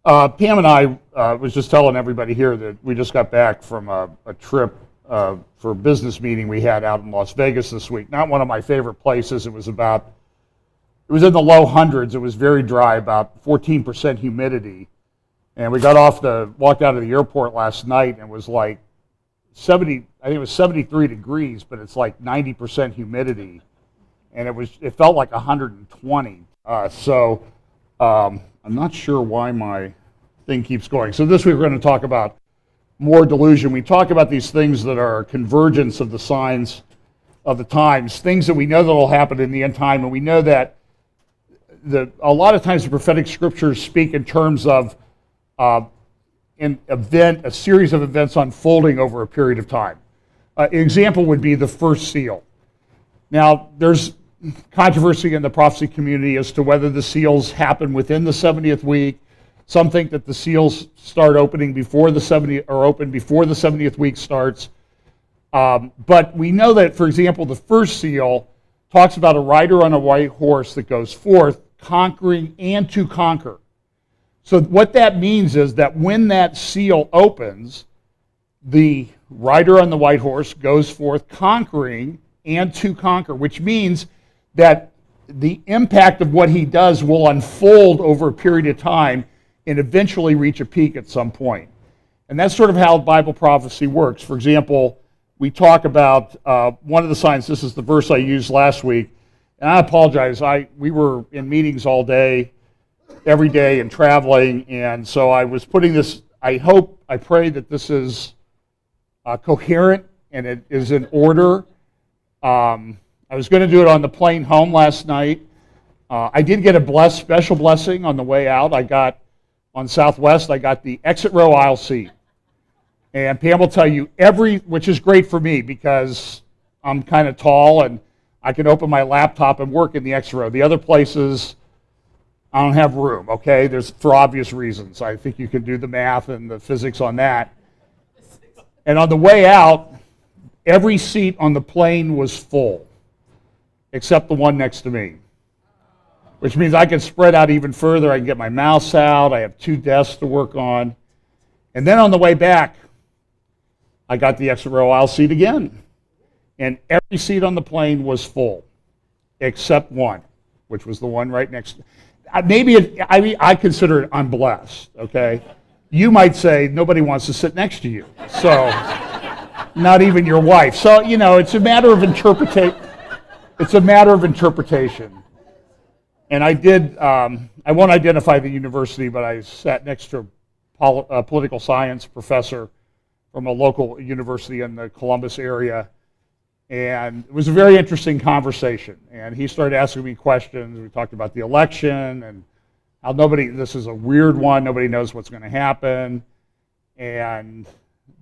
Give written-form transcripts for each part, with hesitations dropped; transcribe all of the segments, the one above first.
Pam and I was just telling everybody here that we just got back from a trip for a business meeting we had out in Las Vegas this week. Not one of my favorite places. It was in the low hundreds. It was very dry, about 14% humidity. And we walked out of the airport last night and it was like 70, I think it was 73 degrees, but it's like 90% humidity. And it felt like 120. I'm not sure why my thing keeps going. So this week we're going to talk about more delusion. We talk about these things that are convergence of the signs of the times, things that we know that will happen in the end time, and we know that a lot of times the prophetic scriptures speak in terms of a series of events unfolding over a period of time. An example would be the first seal. Now, there's controversy in the prophecy community as to whether the seals happen within the 70th week. Some think that the seals start opening before the 70th week starts. But we know that, for example, the first seal talks about a rider on a white horse that goes forth, conquering and to conquer. So what that means is that when that seal opens, the rider on the white horse goes forth conquering and to conquer, which means that the impact of what he does will unfold over a period of time and eventually reach a peak at some point. And that's sort of how Bible prophecy works. For example, we talk about one of the signs. This is the verse I used last week. And I apologize. We were in meetings all day, every day, and traveling. And so I was putting this, I pray that this is coherent and it is in order. I was going to do it on the plane home last night. I did get a special blessing on the way out. On Southwest, I got the exit row aisle seat. And Pam will tell you which is great for me because I'm kind of tall and I can open my laptop and work in the exit row. The other places, I don't have room, okay? For obvious reasons. I think you can do the math and the physics on that. And on the way out, every seat on the plane was full, except the one next to me, which means I can spread out even further. I can get my mouse out. I have 2 desks to work on. And then on the way back, I got the exit row aisle seat again. And every seat on the plane was full, except one, which was the one right next to me. I consider it I'm blessed, okay? You might say nobody wants to sit next to you, so not even your wife. So, it's a matter of interpretation. It's a matter of interpretation. And I won't identify the university, but I sat next to a political science professor from a local university in the Columbus area. And it was a very interesting conversation. And he started asking me questions. We talked about the election and how this is a weird one, nobody knows what's going to happen. And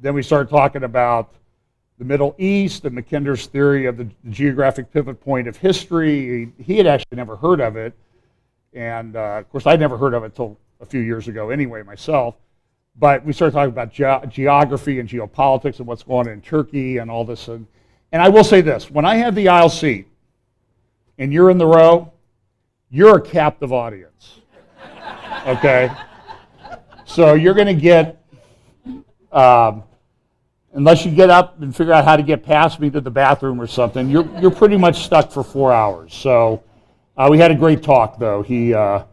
then we started talking about the Middle East and Mackinder's theory of the geographic pivot point of history. He had actually never heard of it. And of course, I'd never heard of it until a few years ago anyway myself. But we started talking about geography and geopolitics and what's going on in Turkey and all this. And I will say this, when I have the aisle seat and you're in the row, you're a captive audience, okay? So you're going to get, unless you get up and figure out how to get past me to the bathroom or something, you're pretty much stuck for 4 hours. So we had a great talk, though. He, a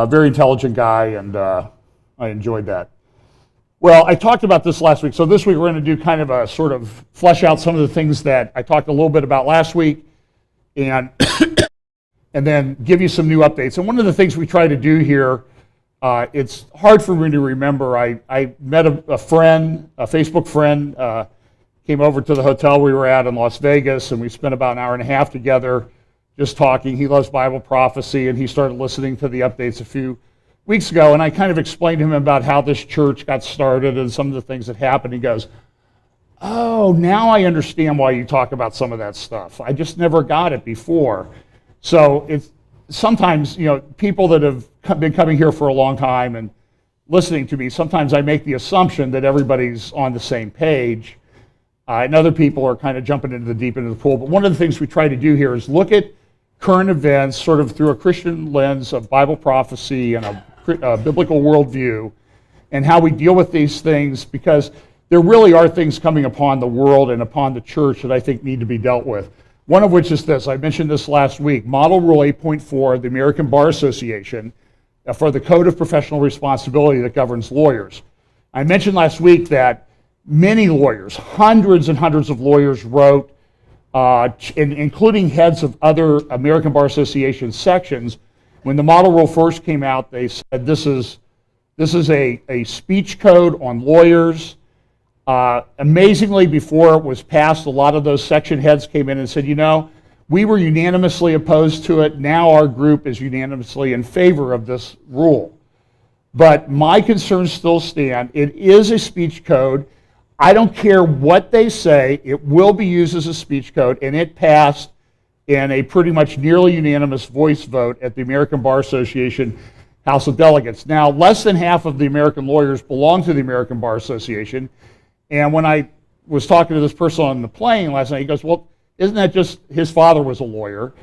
very intelligent guy, and I enjoyed that. Well, I talked about this last week. So this week we're going to do kind of a sort of flesh out some of the things that I talked a little bit about last week and then give you some new updates. And one of the things we try to do here, it's hard for me to remember. I met a friend, a Facebook friend, came over to the hotel we were at in Las Vegas, and we spent about an hour and a half together just talking. He loves Bible prophecy, and he started listening to the updates a few weeks ago, and I kind of explained to him about how this church got started and some of the things that happened. He goes, "Oh, now I understand why you talk about some of that stuff. I just never got it before." So it's sometimes, people that have been coming here for a long time and listening to me, sometimes I make the assumption that everybody's on the same page, and other people are kind of jumping into the deep end of the pool. But one of the things we try to do here is look at current events sort of through a Christian lens of Bible prophecy and a biblical worldview and how we deal with these things, because there really are things coming upon the world and upon the church that I think need to be dealt with. One of which is this. I mentioned this last week. Model Rule 8.4 of the American Bar Association for the Code of Professional Responsibility that governs lawyers. I mentioned last week that many lawyers, hundreds and hundreds of lawyers wrote, including heads of other American Bar Association sections. When the model rule first came out, they said this is a speech code on lawyers. Amazingly, before it was passed, a lot of those section heads came in and said, we were unanimously opposed to it. Now our group is unanimously in favor of this rule. But my concerns still stand. It is a speech code. I don't care what they say. It will be used as a speech code, and it passed in a pretty much nearly unanimous voice vote at the American Bar Association House of Delegates. Now, less than half of the American lawyers belong to the American Bar Association. And when I was talking to this person on the plane last night, he goes, well, isn't that just, his father was a lawyer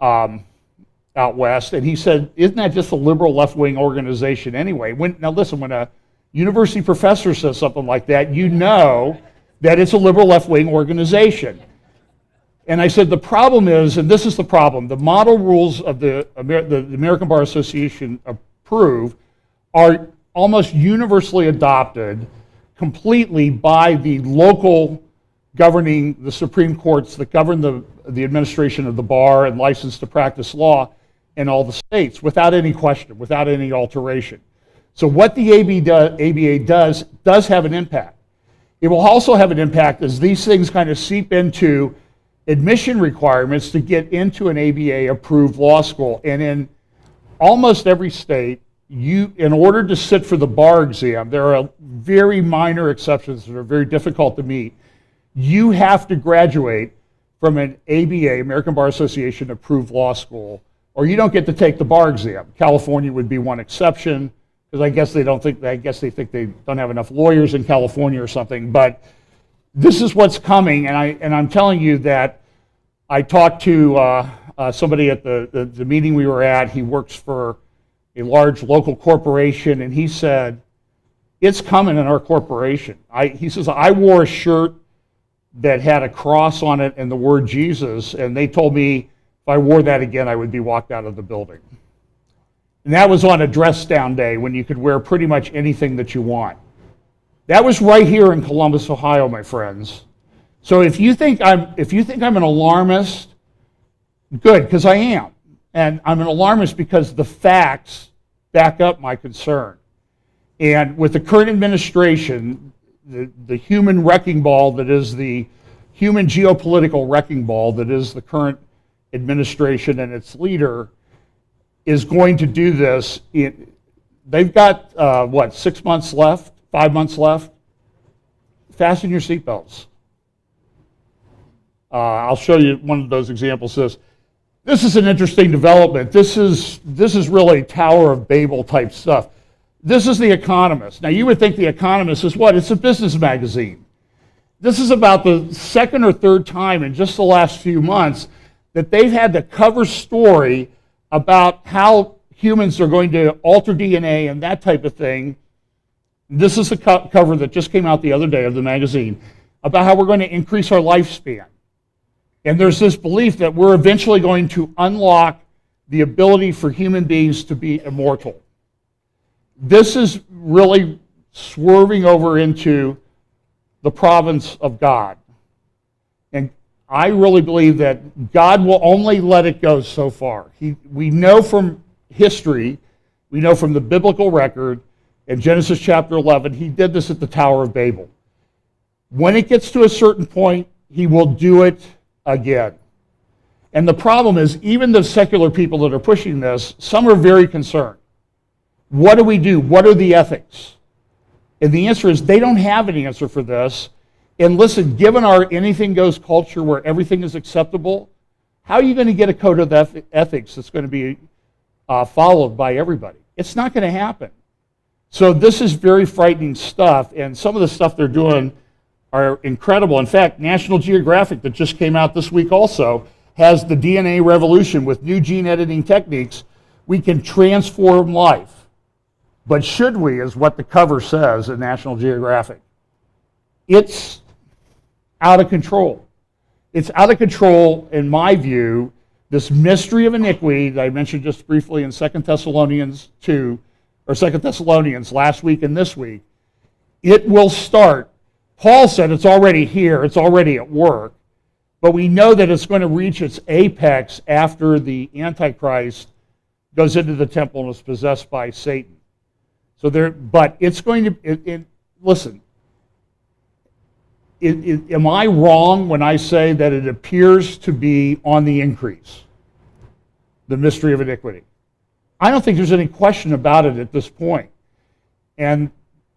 out west, and he said, isn't that just a liberal left-wing organization anyway? Now listen, when a university professor says something like that, you know that it's a liberal left-wing organization. And I said, the problem is, and this is the problem, the model rules of the American Bar Association approved are almost universally adopted completely by the local governing, the Supreme Courts that govern the administration of the bar and license to practice law in all the states, without any question, without any alteration. So what the ABA does have an impact. It will also have an impact as these things kind of seep into admission requirements to get into an ABA-approved law school. And in almost every state, in order to sit for the bar exam, there are very minor exceptions that are very difficult to meet. You have to graduate from an ABA, American Bar Association approved law school, or you don't get to take the bar exam. California would be one exception, because I guess they think they don't have enough lawyers in California or something. But this is what's coming, and I'm telling you that I talked to somebody at the meeting we were at. He works for a large local corporation, and he said, it's coming in our corporation. He says, I wore a shirt that had a cross on it and the word Jesus, and they told me if I wore that again, I would be walked out of the building. And that was on a dress down day when you could wear pretty much anything that you want. That was right here in Columbus, Ohio, my friends. So if you think I'm an alarmist, good, because I am. And I'm an alarmist because the facts back up my concern. And with the current administration, the human wrecking ball that is the human geopolitical wrecking ball that is the current administration and its leader is going to do this. They've got, 6 months left, 5 months left? Fasten your seatbelts. I'll show you one of those examples. This is an interesting development. This is really Tower of Babel type stuff. This is The Economist. Now you would think The Economist is what? It's a business magazine. This is about the second or third time in just the last few months that they've had the cover story about how humans are going to alter DNA and that type of thing. This is the cover that just came out the other day of the magazine about how we're going to increase our lifespan. And there's this belief that we're eventually going to unlock the ability for human beings to be immortal. This is really swerving over into the province of God. And I really believe that God will only let it go so far. We know from history, we know from the biblical record, in Genesis chapter 11, he did this at the Tower of Babel. When it gets to a certain point, he will do it again. And the problem is, even the secular people that are pushing this, some are very concerned. What do we do? What are the ethics? And the answer is they don't have an answer for this. And listen, given our anything goes culture where everything is acceptable, how are you going to get a code of ethics that's going to be followed by everybody? It's not going to happen. So this is very frightening stuff, and some of the stuff they're doing are incredible. In fact, National Geographic, that just came out this week also, has the DNA revolution with new gene editing techniques. We can transform life. But should we, is what the cover says in National Geographic. It's out of control. It's out of control, in my view. This mystery of iniquity that I mentioned just briefly in 2 Thessalonians 2, or 2 Thessalonians last week and this week, it will start. Paul said it's already here, it's already at work, but we know that it's going to reach its apex after the Antichrist goes into the temple and is possessed by Satan. So but it's going to, listen, am I wrong when I say that it appears to be on the increase, the mystery of iniquity? I don't think there's any question about it at this point. And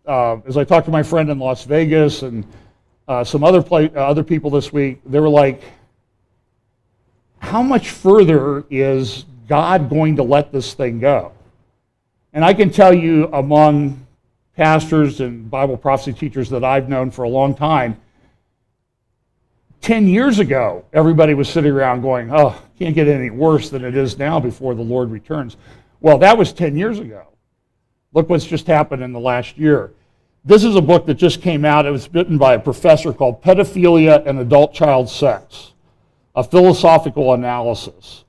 as I talked to my friend in Las Vegas and some other people this week, they were like, how much further is God going to let this thing go? And I can tell you, among pastors and Bible prophecy teachers that I've known for a long time, 10 years ago, everybody was sitting around going, oh, can't get any worse than it is now before the Lord returns. Well, that was 10 years ago. Look what's just happened in the last year. This is a book that just came out. It was written by a professor called Pedophilia and Adult Child Sex, a philosophical analysis.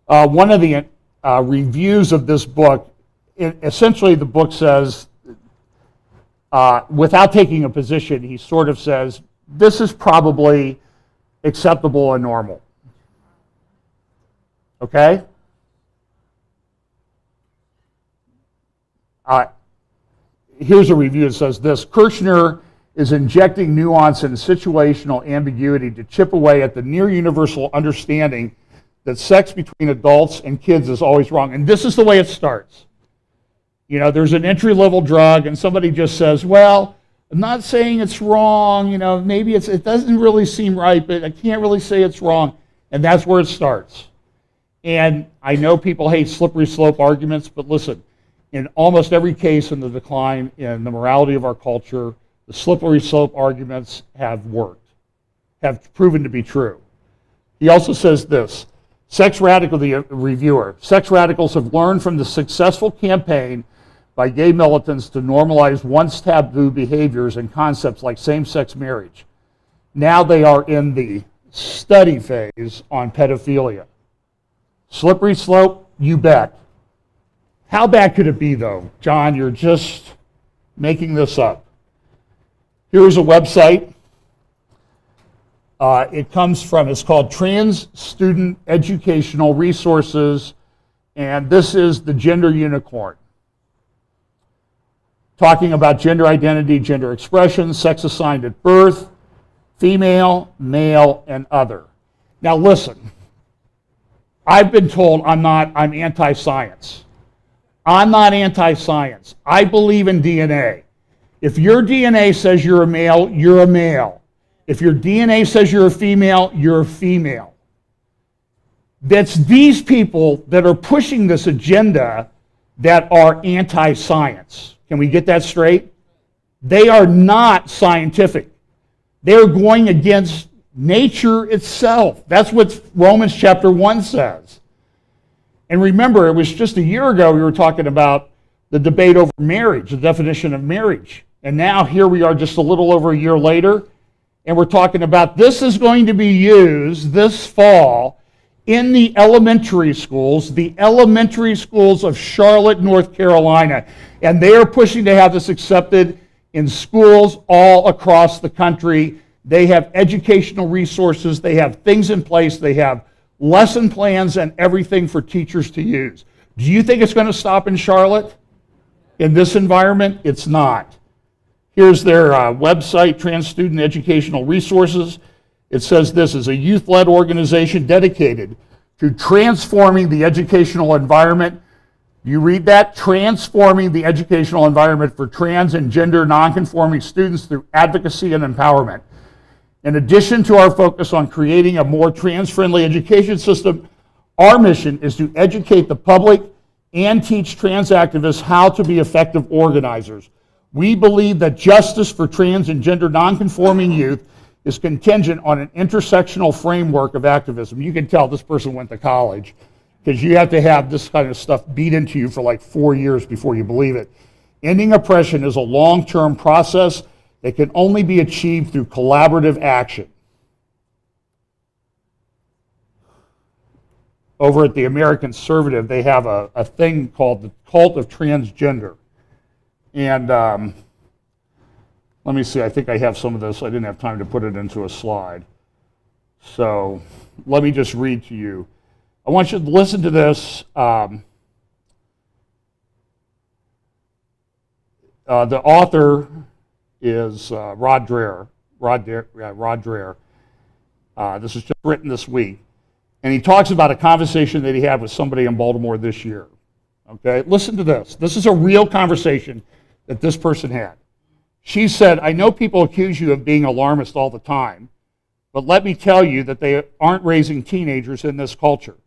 One of the reviews of this book, essentially the book says, without taking a position, he sort of says, this is probably acceptable and normal. Okay? Here's a review that says this: Kirchner is injecting nuance and situational ambiguity to chip away at the near universal understanding that sex between adults and kids is always wrong. And this is the way it starts. You know, there's an entry-level drug, and somebody just says, well, I'm not saying it's wrong, you know, maybe it doesn't really seem right, but I can't really say it's wrong. And that's where it starts. And I know people hate slippery slope arguments, but listen, in almost every case in the decline in the morality of our culture, the slippery slope arguments have worked, have proven to be true. He also says this: the reviewer, sex radicals have learned from the successful campaign by gay militants to normalize once taboo behaviors and concepts like same-sex marriage. Now they are in the study phase on pedophilia. Slippery slope, you bet. How bad could it be, though? John, you're just making this up. Here's a website. It's called Trans Student Educational Resources, and this is the Gender Unicorn, talking about gender identity, gender expression, sex assigned at birth, female, male, and other. Now listen, I've been told I'm anti-science. I'm not anti-science. I believe in DNA. If your DNA says you're a male, you're a male. If your DNA says you're a female, you're a female. That's these people that are pushing this agenda that are anti-science. Can we get that straight? They are not scientific. They're going against nature itself. That's what Romans chapter 1 says. And remember, it was just a year ago we were talking about the debate over marriage, the definition of marriage. And now here we are just a little over a year later, and we're talking about this is going to be used this fall in the elementary schools of Charlotte, North Carolina. And they are pushing to have this accepted in schools all across the country. They have educational resources, they have things in place, they have lesson plans and everything for teachers to use. Do you think it's going to stop in Charlotte? In this environment? It's not. Here's their website, Trans Student Educational Resources. It says this is a youth-led organization dedicated to transforming the educational environment. You read that? Transforming the educational environment for trans and gender nonconforming students through advocacy and empowerment. In addition to our focus on creating a more trans-friendly education system, our mission is to educate the public and teach trans activists how to be effective organizers. We believe that justice for trans and gender nonconforming youth is contingent on an intersectional framework of activism. You can tell this person went to college. because you have to have this kind of stuff beat into you for like 4 years before you believe it. Ending oppression is a long-term process that can only be achieved through collaborative action. Over at the American Conservative, they have a thing called the cult of transgender. And let me see, I think I have some of this. I didn't have time to put it into a slide. So let me just read to you. I want you to listen to this. The author is Rod Dreher. Rod Dreher. This is just written this week. And he talks about a conversation that he had with somebody in Baltimore this year. Okay, listen to this. This is a real conversation that this person had. She said, I know people accuse you of being alarmist all the time, but let me tell you that they aren't raising teenagers in this culture.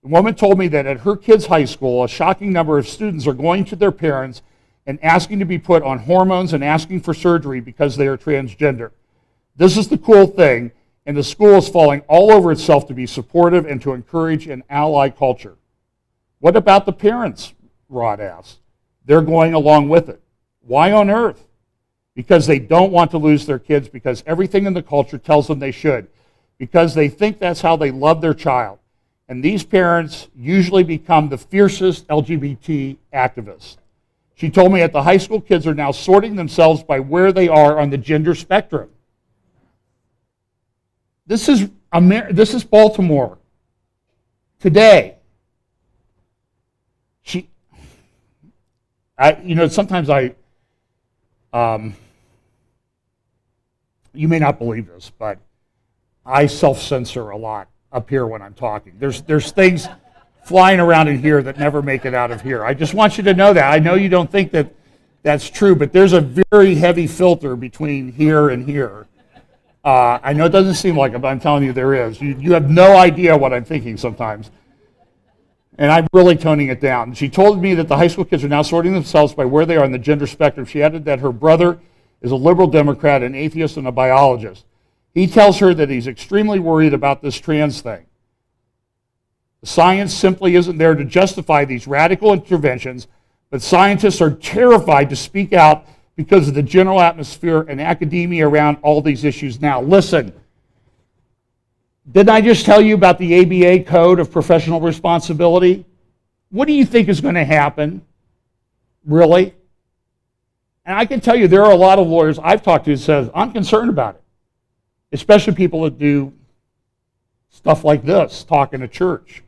The woman told me that at her kids' high school, a shocking number of students are going to their parents and asking to be put on hormones and asking for surgery because they are transgender. This is the cool thing, and the school is falling all over itself to be supportive and to encourage an ally culture. What about the parents? Rod asked. They're going along with it. Why on earth? Because they don't want to lose their kids, because everything in the culture tells them they should, because they think that's how they love their child. And these parents usually become the fiercest LGBT activists. She told me at the high school, kids are now sorting themselves by where they are on the gender spectrum. This is Baltimore today. Sometimes you may not believe this, but I self-censor a lot up here when I'm talking. There's things flying around in here that never make it out of here. I just want you to know that. I know you don't think that that's true, but there's a very heavy filter between here and here. I know it doesn't seem like it, but I'm telling you there is. You have no idea what I'm thinking sometimes. And I'm really toning it down. She told me that the high school kids are now sorting themselves by where they are on the gender spectrum. She added that her brother is a liberal Democrat, an atheist, and a biologist. He tells her that he's extremely worried about this trans thing. The science simply isn't there to justify these radical interventions, but scientists are terrified to speak out because of the general atmosphere and academia around all these issues now. Listen, didn't I just tell you about the ABA Code of Professional Responsibility? What do you think is going to happen? Really? And I can tell you there are a lot of lawyers I've talked to who says, I'm concerned about it. Especially people that do stuff like this, talking to church.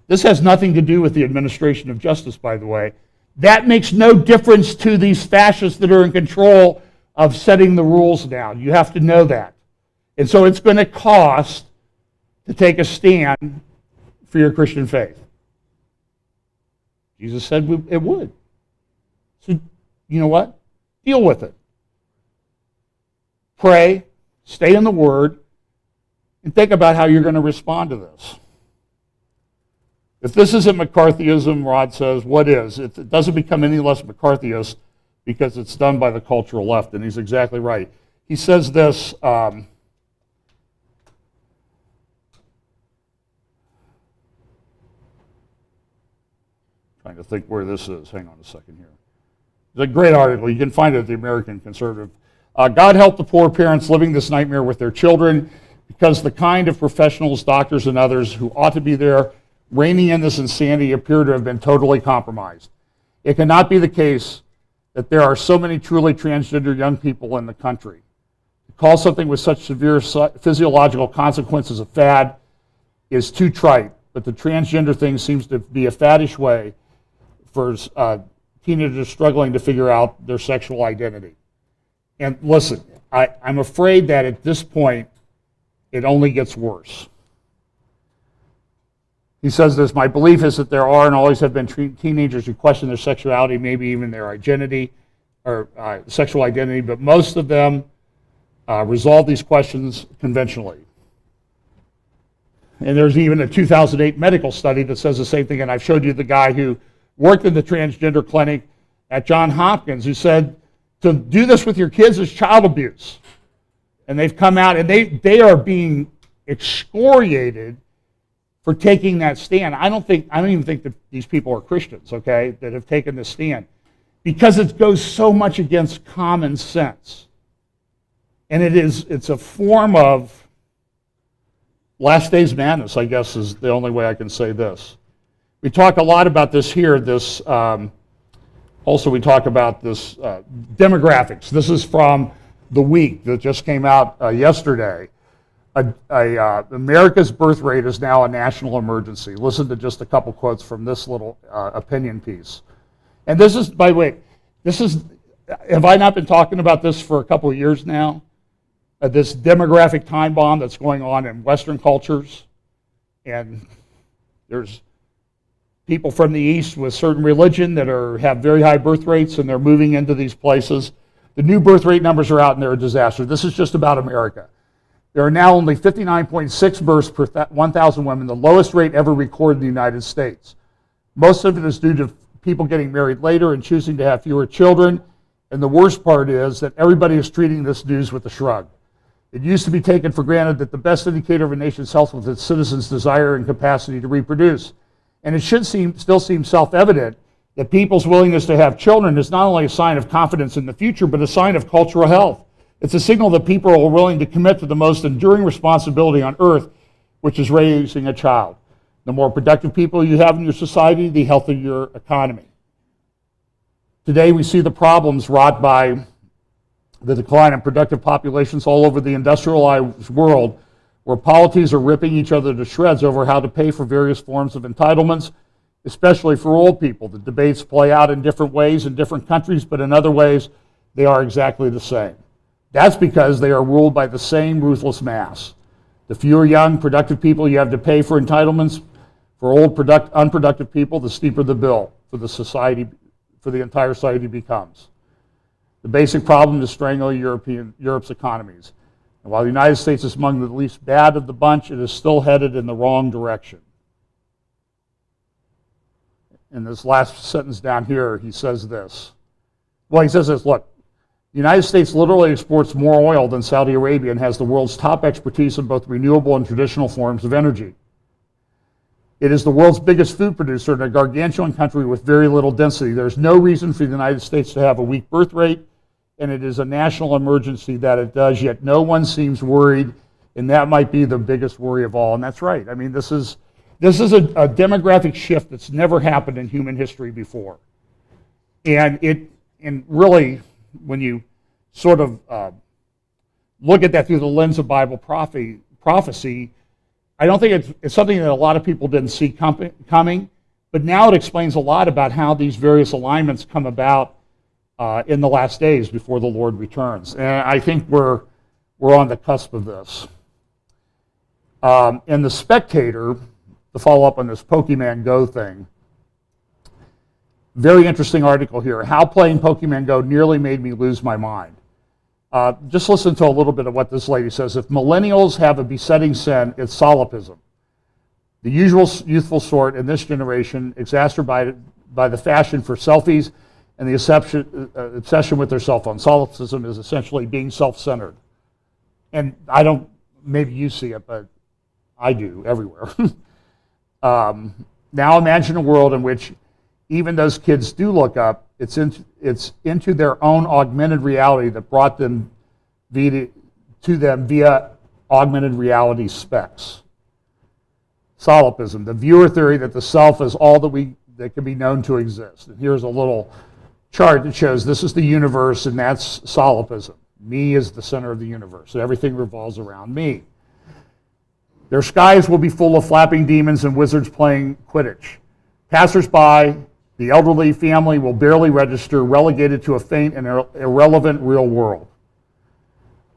This has nothing to do with the administration of justice, by the way. That makes no difference to these fascists that are in control of setting the rules down. You have to know that. And so it's going to cost to take a stand for your Christian faith. Jesus said it would. So, you know what? Deal with it. Pray, stay in the Word, and think about how you're going to respond to this. If this isn't McCarthyism, Rod says, what is? It doesn't become any less McCarthyist because it's done by the cultural left, and he's exactly right. He says this, trying to think where this is. Hang on a second here. It's a great article. You can find it at the American Conservative. God help the poor parents living this nightmare with their children, because the kind of professionals, doctors, and others who ought to be there reining in this insanity appear to have been totally compromised. It cannot be the case that there are so many truly transgender young people in the country. To call something with such severe physiological consequences a fad is too trite, but the transgender thing seems to be a faddish way for teenagers struggling to figure out their sexual identity. And listen, I'm afraid that at this point, it only gets worse. He says this, my belief is that there are and always have been teenagers who question their sexuality, maybe even their identity, or sexual identity, but most of them resolve these questions conventionally. And there's even a 2008 medical study that says the same thing, and I've showed you the guy who worked in the transgender clinic at Johns Hopkins who said to do this with your kids is child abuse. And they've come out and they are being excoriated for taking that stand. I don't even think that these people are Christians, okay, that have taken this stand, because it goes so much against common sense. And it's a form of last days madness, I guess, is the only way I can say this. We talk a lot about this here. Also, we talk about this demographics. This is from The Week that just came out yesterday. America's birth rate is now a national emergency. Listen to just a couple quotes from this little opinion piece. And this is, by the way, have I not been talking about this for a couple of years now? This demographic time bomb that's going on in Western cultures. And there's people from the East with certain religion that have very high birth rates, and they're moving into these places. The new birth rate numbers are out, and they're a disaster. This is just about America. There are now only 59.6 births per 1,000 women, the lowest rate ever recorded in the United States. Most of it is due to people getting married later and choosing to have fewer children. And the worst part is that everybody is treating this news with a shrug. It used to be taken for granted that the best indicator of a nation's health was its citizens' desire and capacity to reproduce. And it should still seem self-evident that people's willingness to have children is not only a sign of confidence in the future, but a sign of cultural health. It's a signal that people are willing to commit to the most enduring responsibility on earth, which is raising a child. The more productive people you have in your society, the healthier your economy. Today, we see the problems wrought by the decline in productive populations all over the industrialized world, where polities are ripping each other to shreds over how to pay for various forms of entitlements, especially for old people. The debates play out in different ways in different countries, but in other ways, they are exactly the same. That's because they are ruled by the same ruthless mass. The fewer young, productive people you have to pay for entitlements, for old, unproductive people, the steeper the bill for the entire society becomes. The basic problem is strangling Europe's economies. And while the United States is among the least bad of the bunch, it is still headed in the wrong direction. In this last sentence down here, he says this. Well, he says this, look, the United States literally exports more oil than Saudi Arabia and has the world's top expertise in both renewable and traditional forms of energy. It is the world's biggest food producer in a gargantuan country with very little density. There's no reason for the United States to have a weak birth rate, and it is a national emergency that it does, yet no one seems worried, and that might be the biggest worry of all. And that's right. I mean, this is a demographic shift that's never happened in human history before. And really, when you sort of look at that through the lens of Bible prophecy, I don't think it's something that a lot of people didn't see coming, but now it explains a lot about how these various alignments come about in the last days before the Lord returns. And I think we're on the cusp of this. In The Spectator, to follow up on this Pokemon Go thing, very interesting article here. How playing Pokemon Go nearly made me lose my mind. Just listen to a little bit of what this lady says. If millennials have a besetting sin, it's solipsism. The usual youthful sort in this generation, exacerbated by the fashion for selfies and the obsession with their cell phone. Solipsism is essentially being self-centered. And maybe you see it, but I do everywhere. Now imagine a world in which even those kids do look up, it's into their own augmented reality that brought them to them via augmented reality specs. Solipsism, the viewer theory that the self is all that can be known to exist. And here's a little chart that shows this is the universe, and that's solipsism. Me is the center of the universe, and everything revolves around me. Their skies will be full of flapping demons and wizards playing Quidditch. Passers-by, the elderly family will barely register, relegated to a faint and irrelevant real world.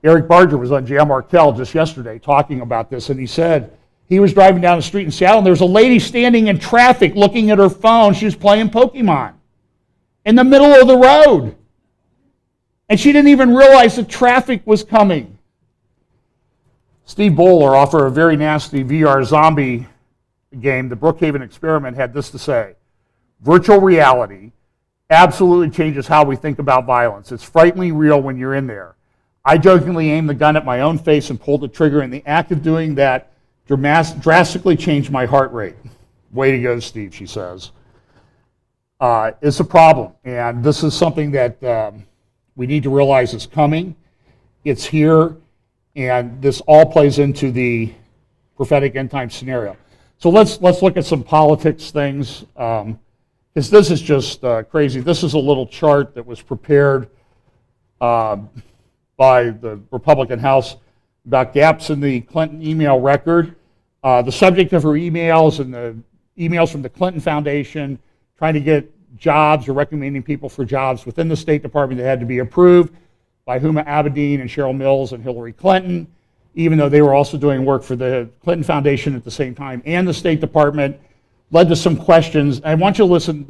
Eric Barger was on Jan Markell just yesterday talking about this, and he said he was driving down the street in Seattle, and there was a lady standing in traffic looking at her phone. She was playing Pokemon in the middle of the road. And she didn't even realize the traffic was coming. Steve Bowler, author of a very nasty VR zombie game, The Brookhaven Experiment, had this to say. Virtual reality absolutely changes how we think about violence. It's frighteningly real when you're in there. I jokingly aimed the gun at my own face and pulled the trigger. In the act of doing that, drastically changed my heart rate. Way to go, Steve, she says. It's a problem, and this is something that we need to realize is coming. It's here, and this all plays into the prophetic end time scenario. So let's look at some politics things, because this is just crazy. This is a little chart that was prepared by the Republican House about gaps in the Clinton email record. The subject of her emails and the emails from the Clinton Foundation trying to get jobs or recommending people for jobs within the State Department that had to be approved by Huma Abedin and Cheryl Mills and Hillary Clinton, even though they were also doing work for the Clinton Foundation at the same time and the State Department, led to some questions. I want you to listen.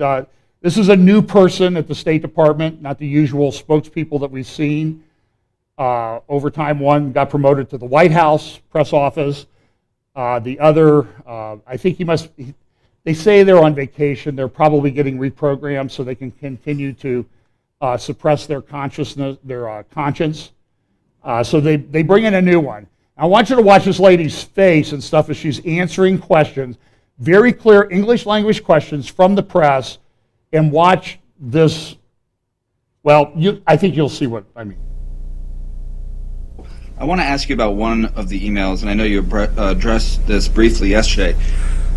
This is a new person at the State Department, not the usual spokespeople that we've seen. Over time, one got promoted to the White House press office. The other, I think they say they're on vacation. They're probably getting reprogrammed so they can continue to suppress their consciousness, their conscience. So they bring in a new one. I want you to watch this lady's face and stuff as she's answering questions, very clear English language questions from the press, and watch this. Well, I think you'll see what I mean. I want to ask you about one of the emails, and I know you addressed this briefly yesterday.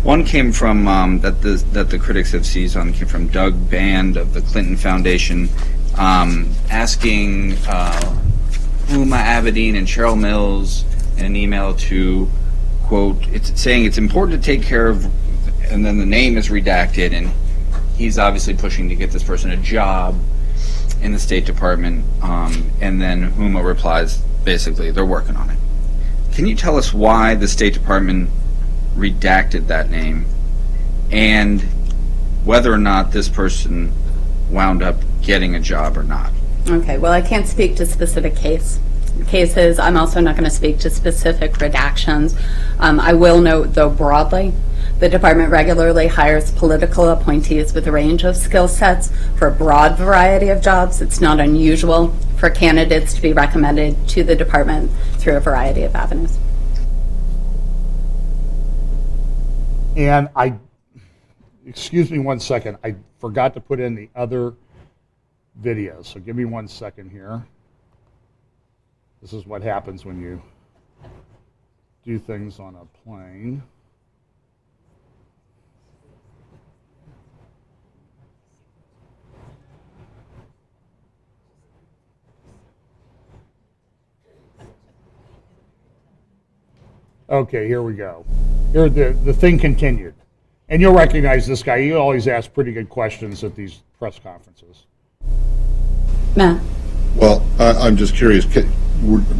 One came from that the critics have seized on, came from Doug Band of the Clinton Foundation, asking Huma Abedin and Cheryl Mills in an email to, quote, it's saying it's important to take care of, and then the name is redacted, and he's obviously pushing to get this person a job in the State Department, and then Huma replies, basically, they're working on it. Can you tell us why the State Department redacted that name, and whether or not this person wound up getting a job or not? Okay, well, I can't speak to specific cases. I'm also not going to speak to specific redactions. I will note, though, broadly, the department regularly hires political appointees with a range of skill sets for a broad variety of jobs. It's not unusual for candidates to be recommended to the department through a variety of avenues. And excuse me 1 second, I forgot to put in the other video, so give me 1 second here. This is what happens when you do things on a plane. Okay, here we go. Here the thing continued. And you'll recognize this guy. He always asks pretty good questions at these press conferences. Matt? Well, I'm just curious,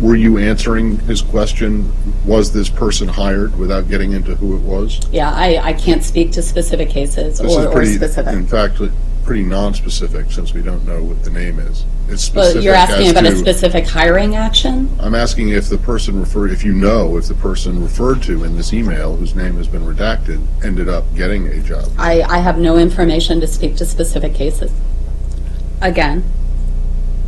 were you answering his question, was this person hired, without getting into who it was? Yeah, I can't speak to specific cases This or is pretty, specific. in fact, pretty non-specific, since we don't know what the name is. It's specific. Well, you're asking about a specific hiring action? I'm asking if the person if the person referred to in this email, whose name has been redacted, ended up getting a job. I have no information to speak to specific cases. Again,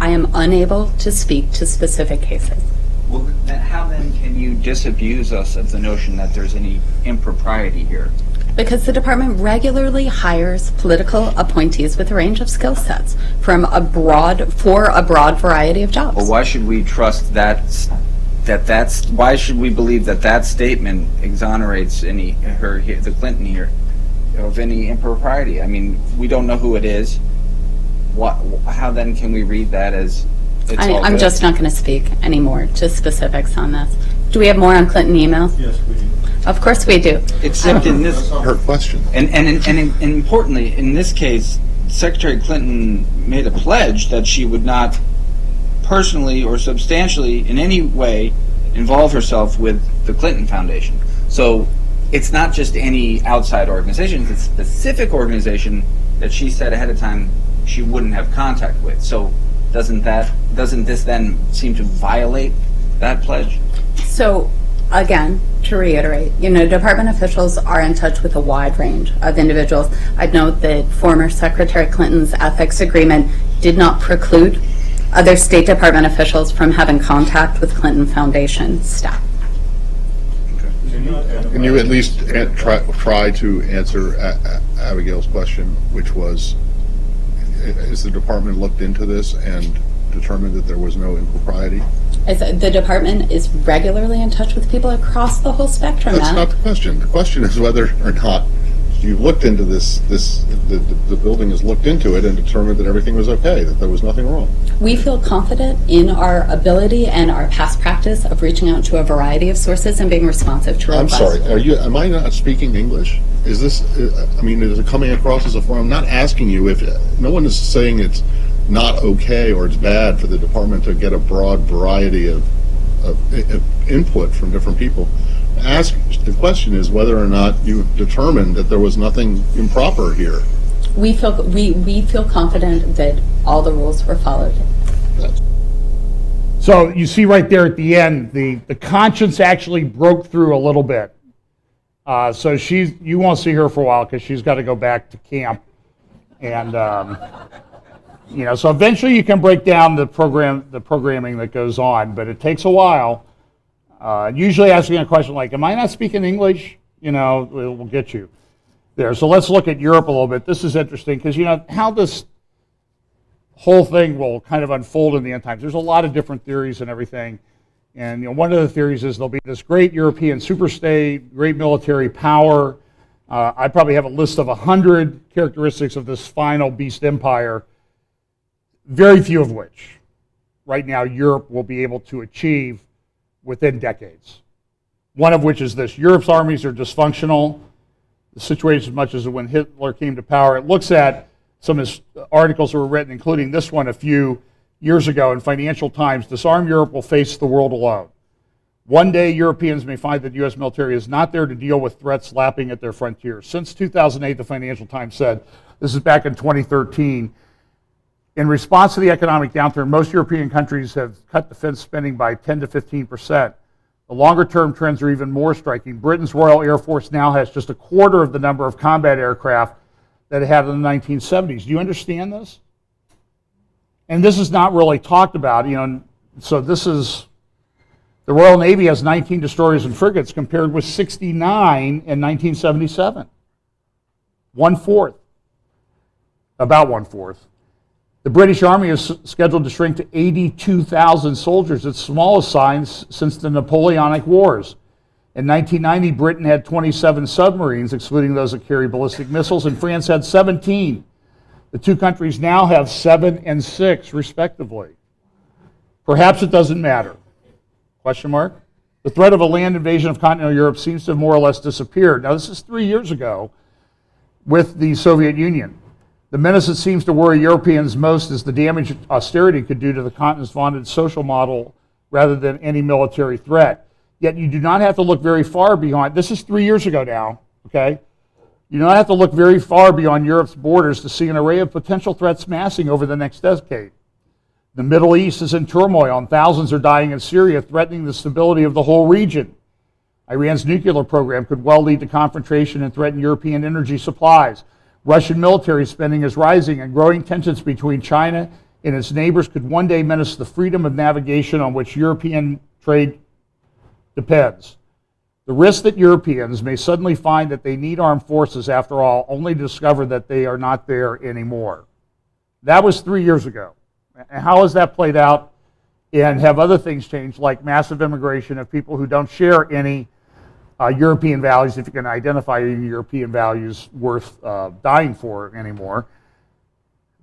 I am unable to speak to specific cases. Well, how then can you disabuse us of the notion that there's any impropriety here? Because the department regularly hires political appointees with a range of skill sets for a broad variety of jobs. Well, why should we trust why should we believe that statement exonerates the Clinton here of any impropriety? I mean, we don't know who it is. How then can we read that as it's all I'm good? just not going to speak anymore to specifics on this. Do we have more on Clinton emails? Yes, we do. Of course we do. Except in this, Her question. and importantly, in this case, Secretary Clinton made a pledge that she would not personally or substantially in any way involve herself with the Clinton Foundation. So it's not just any outside organization, it's a specific organization that she said ahead of time she wouldn't have contact with. So doesn't this then seem to violate that pledge? So, again, to reiterate, department officials are in touch with a wide range of individuals. I'd note that former Secretary Clinton's ethics agreement did not preclude other State Department officials from having contact with Clinton Foundation staff. Can you Can you at least try to answer Abigail's question, which was, is the department looked into this and determined that there was no impropriety? The department is regularly in touch with people across the whole spectrum, That's Matt. not the question. The question is whether or not you've looked into the building has looked into it and determined that everything was okay, that there was nothing wrong. We feel confident in our ability and our past practice of reaching out to a variety of sources and being responsive to I'm requests. sorry, am I not speaking English? Is this, is it coming across as a form? I'm not asking you if, no one is saying it's not okay or it's bad for the department to get a broad variety of input from different people. The question is whether or not you've determined that there was nothing improper here. We feel confident that all the rules were followed. So you see right there at the end, the conscience actually broke through a little bit. So you won't see her for a while because she's got to go back to camp. And, so eventually you can break down the programming that goes on, but it takes a while. Usually asking a question like, am I not speaking English? Will get you there. So let's look at Europe a little bit. This is interesting because, how this whole thing will kind of unfold in the end times. There's a lot of different theories and everything. And, one of the theories is there'll be this great European superstate, great military power. I probably have a list of 100 characteristics of this final beast empire, very few of which right now Europe will be able to achieve within decades. One of which is this: Europe's armies are dysfunctional. The situation, as much as when Hitler came to power, it looks at some of his articles that were written, including this one a few years ago in Financial Times. Disarm Europe will face the world alone. One day, Europeans may find that the U.S. military is not there to deal with threats lapping at their frontiers. Since 2008, the Financial Times said, this is back in 2013, in response to the economic downturn, most European countries have cut defense spending by 10 to 15%. The longer-term trends are even more striking. Britain's Royal Air Force now has just a quarter of the number of combat aircraft that it had in the 1970s. Do you understand this? And this is not really talked about. So this is, the Royal Navy has 19 destroyers and frigates compared with 69 in 1977. About one-fourth. The British Army is scheduled to shrink to 82,000 soldiers, its smallest size since the Napoleonic Wars. In 1990, Britain had 27 submarines, excluding those that carry ballistic missiles, and France had 17. The two countries now have 7 and 6, respectively. Perhaps it doesn't matter. Question mark? The threat of a land invasion of continental Europe seems to have more or less disappeared. Now, this is 3 years ago with the Soviet Union. The menace that seems to worry Europeans most is the damage austerity could do to the continent's vaunted social model rather than any military threat. Yet you do not have to look very far beyond, this is 3 years ago now, okay? You do not have to look very far beyond Europe's borders to see an array of potential threats massing over the next decade. The Middle East is in turmoil and thousands are dying in Syria, threatening the stability of the whole region. Iran's nuclear program could well lead to confrontation and threaten European energy supplies. Russian military spending is rising, and growing tensions between China and its neighbors could one day menace the freedom of navigation on which European trade depends. The risk that Europeans may suddenly find that they need armed forces after all, only to discover that they are not there anymore. That was 3 years ago. And how has that played out? And have other things changed, like massive immigration of people who don't share any European values, if you can identify any European values worth dying for anymore?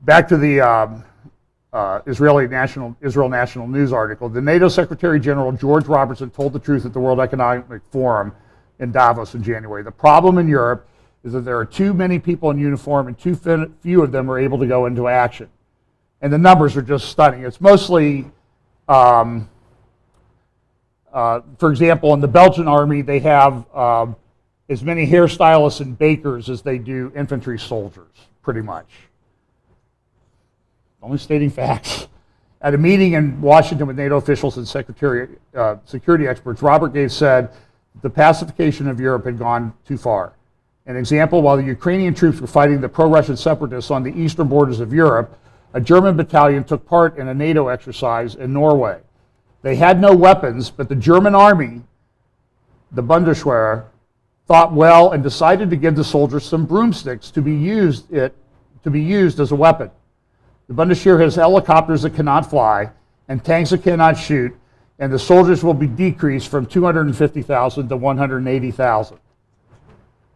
Back to the Israel National News article. The NATO Secretary General George Robertson told the truth at the World Economic Forum in Davos in January. The problem in Europe is that there are too many people in uniform and too few of them are able to go into action. And the numbers are just stunning. It's mostly, for example, in the Belgian army, they have as many hairstylists and bakers as they do infantry soldiers, pretty much. Only stating facts. At a meeting in Washington with NATO officials and security experts, Robert Gates said the pacification of Europe had gone too far. An example, while the Ukrainian troops were fighting the pro-Russian separatists on the eastern borders of Europe, a German battalion took part in a NATO exercise in Norway. They had no weapons, but the German army, the Bundeswehr, thought well and decided to give the soldiers some broomsticks to be used as a weapon. The Bundesheer has helicopters that cannot fly and tanks that cannot shoot, and the soldiers will be decreased from 250,000 to 180,000.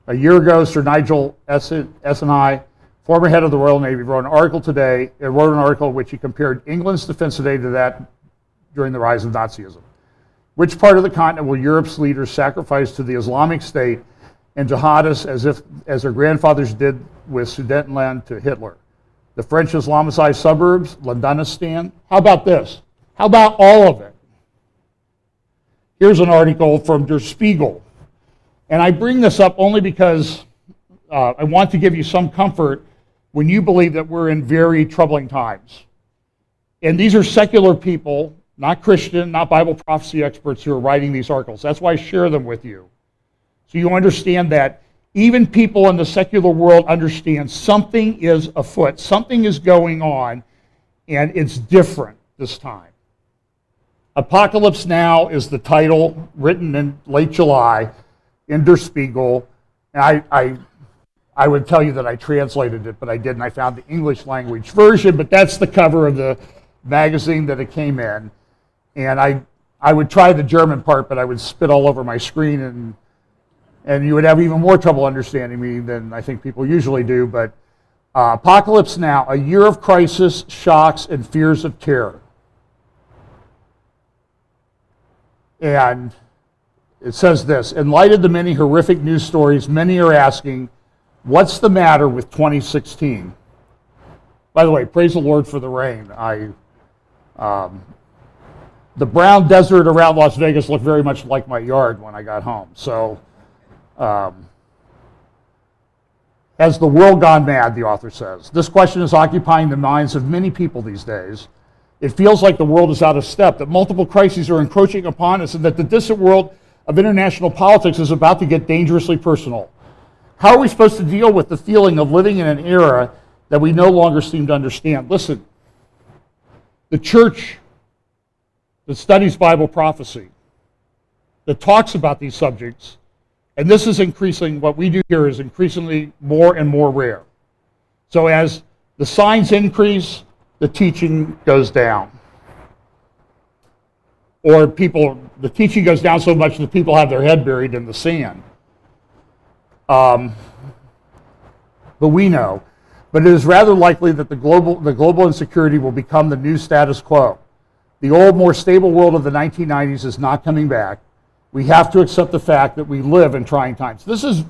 A year ago, Sir Nigel Essenay, former head of the Royal Navy, wrote an article in which he compared England's defense today to that during the rise of Nazism. Which part of the continent will Europe's leaders sacrifice to the Islamic State and jihadists as their grandfathers did with Sudetenland to Hitler? The French Islamicized suburbs, Londonistan? How about this? How about all of it? Here's an article from Der Spiegel. And I bring this up only because I want to give you some comfort when you believe that we're in very troubling times. And these are secular people, not Christian, not Bible prophecy experts who are writing these articles. That's why I share them with you. So you understand that even people in the secular world understand something is afoot, something is going on, and it's different this time. Apocalypse Now is the title, written in late July in Der Spiegel. And I would tell you that I translated it, but I didn't. I found the English language version, but that's the cover of the magazine that it came in. And I would try the German part, but I would spit all over my screen, and you would have even more trouble understanding me than I think people usually do. But Apocalypse Now, a year of crisis, shocks, and fears of terror. And it says this: in light of the many horrific news stories, many are asking, what's the matter with 2016? By the way, praise the Lord for the rain. The brown desert around Las Vegas looked very much like my yard when I got home. So, has the world gone mad, the author says? This question is occupying the minds of many people these days. It feels like the world is out of step, that multiple crises are encroaching upon us, and that the distant world of international politics is about to get dangerously personal. How are we supposed to deal with the feeling of living in an era that we no longer seem to understand? Listen, the church that studies Bible prophecy, that talks about these subjects, and this is increasing, what we do here is increasingly more and more rare. So as the signs increase, the teaching goes down. Or the teaching goes down so much that people have their head buried in the sand. But we know. But it is rather likely that the global insecurity will become the new status quo. The old, more stable world of the 1990s is not coming back. We have to accept the fact that we live in trying times. This is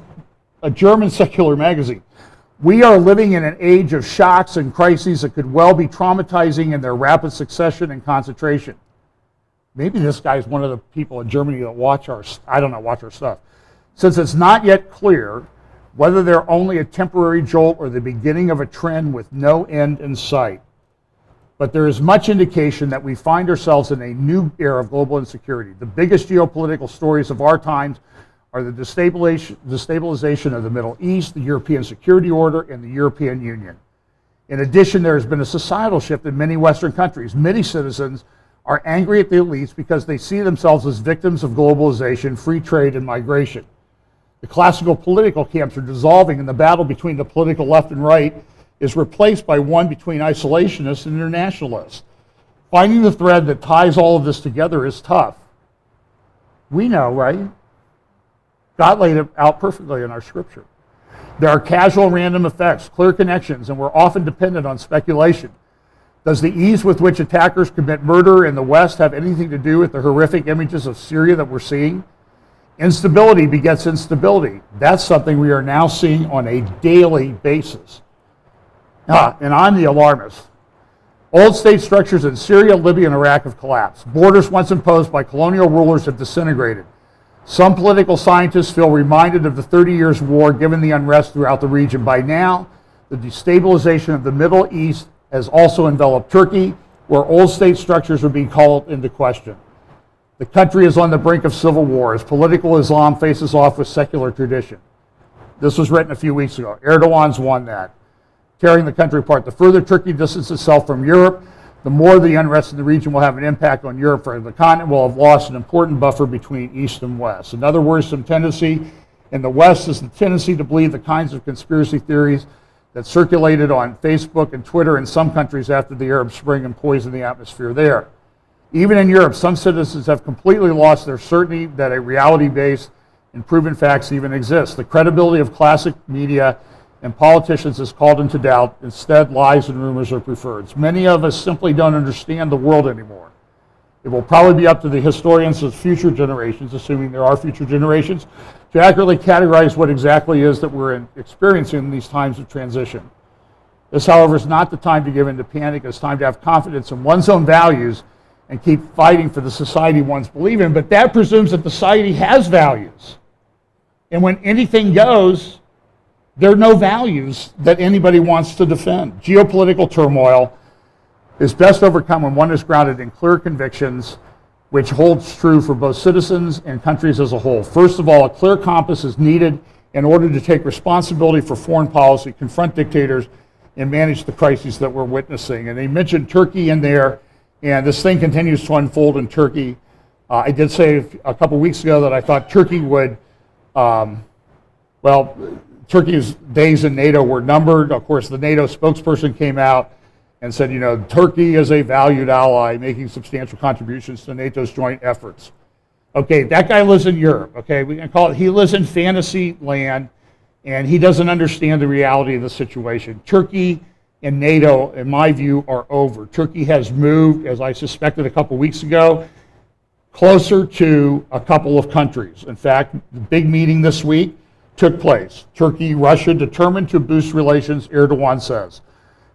a German secular magazine. We are living in an age of shocks and crises that could well be traumatizing in their rapid succession and concentration. Maybe this guy's one of the people in Germany that watch our stuff. Since it's not yet clear whether they're only a temporary jolt or the beginning of a trend with no end in sight. But there is much indication that we find ourselves in a new era of global insecurity. The biggest geopolitical stories of our times are the destabilization of the Middle East, the European Security Order, and the European Union. In addition, there has been a societal shift in many Western countries. Many citizens are angry at the elites because they see themselves as victims of globalization, free trade, and migration. The classical political camps are dissolving, and the battle between the political left and right is replaced by one between isolationists and internationalists. Finding the thread that ties all of this together is tough. We know, right? God laid it out perfectly in our scripture. There are casual random effects, clear connections, and we're often dependent on speculation. Does the ease with which attackers commit murder in the West have anything to do with the horrific images of Syria that we're seeing? Instability begets instability. That's something we are now seeing on a daily basis. And I'm the alarmist. Old state structures in Syria, Libya, and Iraq have collapsed. Borders once imposed by colonial rulers have disintegrated. Some political scientists feel reminded of the 30 Years' War given the unrest throughout the region. By now, the destabilization of the Middle East has also enveloped Turkey, where old state structures are being called into question. The country is on the brink of civil war as political Islam faces off with secular tradition. This was written a few weeks ago. Erdogan's won that, tearing the country apart. The further Turkey distances itself from Europe, the more the unrest in the region will have an impact on Europe, for the continent will have lost an important buffer between East and West. Another worrisome tendency in the West is the tendency to believe the kinds of conspiracy theories that circulated on Facebook and Twitter in some countries after the Arab Spring and poisoned the atmosphere there. Even in Europe, some citizens have completely lost their certainty that a reality-based and proven facts even exist. The credibility of classic media and politicians is called into doubt. Instead, lies and rumors are preferred. Many of us simply don't understand the world anymore. It will probably be up to the historians of future generations, assuming there are future generations, to accurately categorize what exactly is that we're experiencing in these times of transition. This, however, is not the time to give in to panic. It's time to have confidence in one's own values and keep fighting for the society one's believe in. But that presumes that the society has values. And when anything goes, there are no values that anybody wants to defend. Geopolitical turmoil is best overcome when one is grounded in clear convictions, which holds true for both citizens and countries as a whole. First of all, a clear compass is needed in order to take responsibility for foreign policy, confront dictators, and manage the crises that we're witnessing. And they mentioned Turkey in there, and this thing continues to unfold in Turkey. I did say a couple weeks ago that I thought Turkey would, Turkey's days in NATO were numbered. Of course, the NATO spokesperson came out and said, Turkey is a valued ally making substantial contributions to NATO's joint efforts. Okay, that guy lives in Europe, okay? We can call it, he lives in fantasy land, and he doesn't understand the reality of the situation. Turkey and NATO, in my view, are over. Turkey has moved, as I suspected a couple weeks ago, closer to a couple of countries. In fact, the big meeting this week took place. Turkey, Russia determined to boost relations, Erdogan says.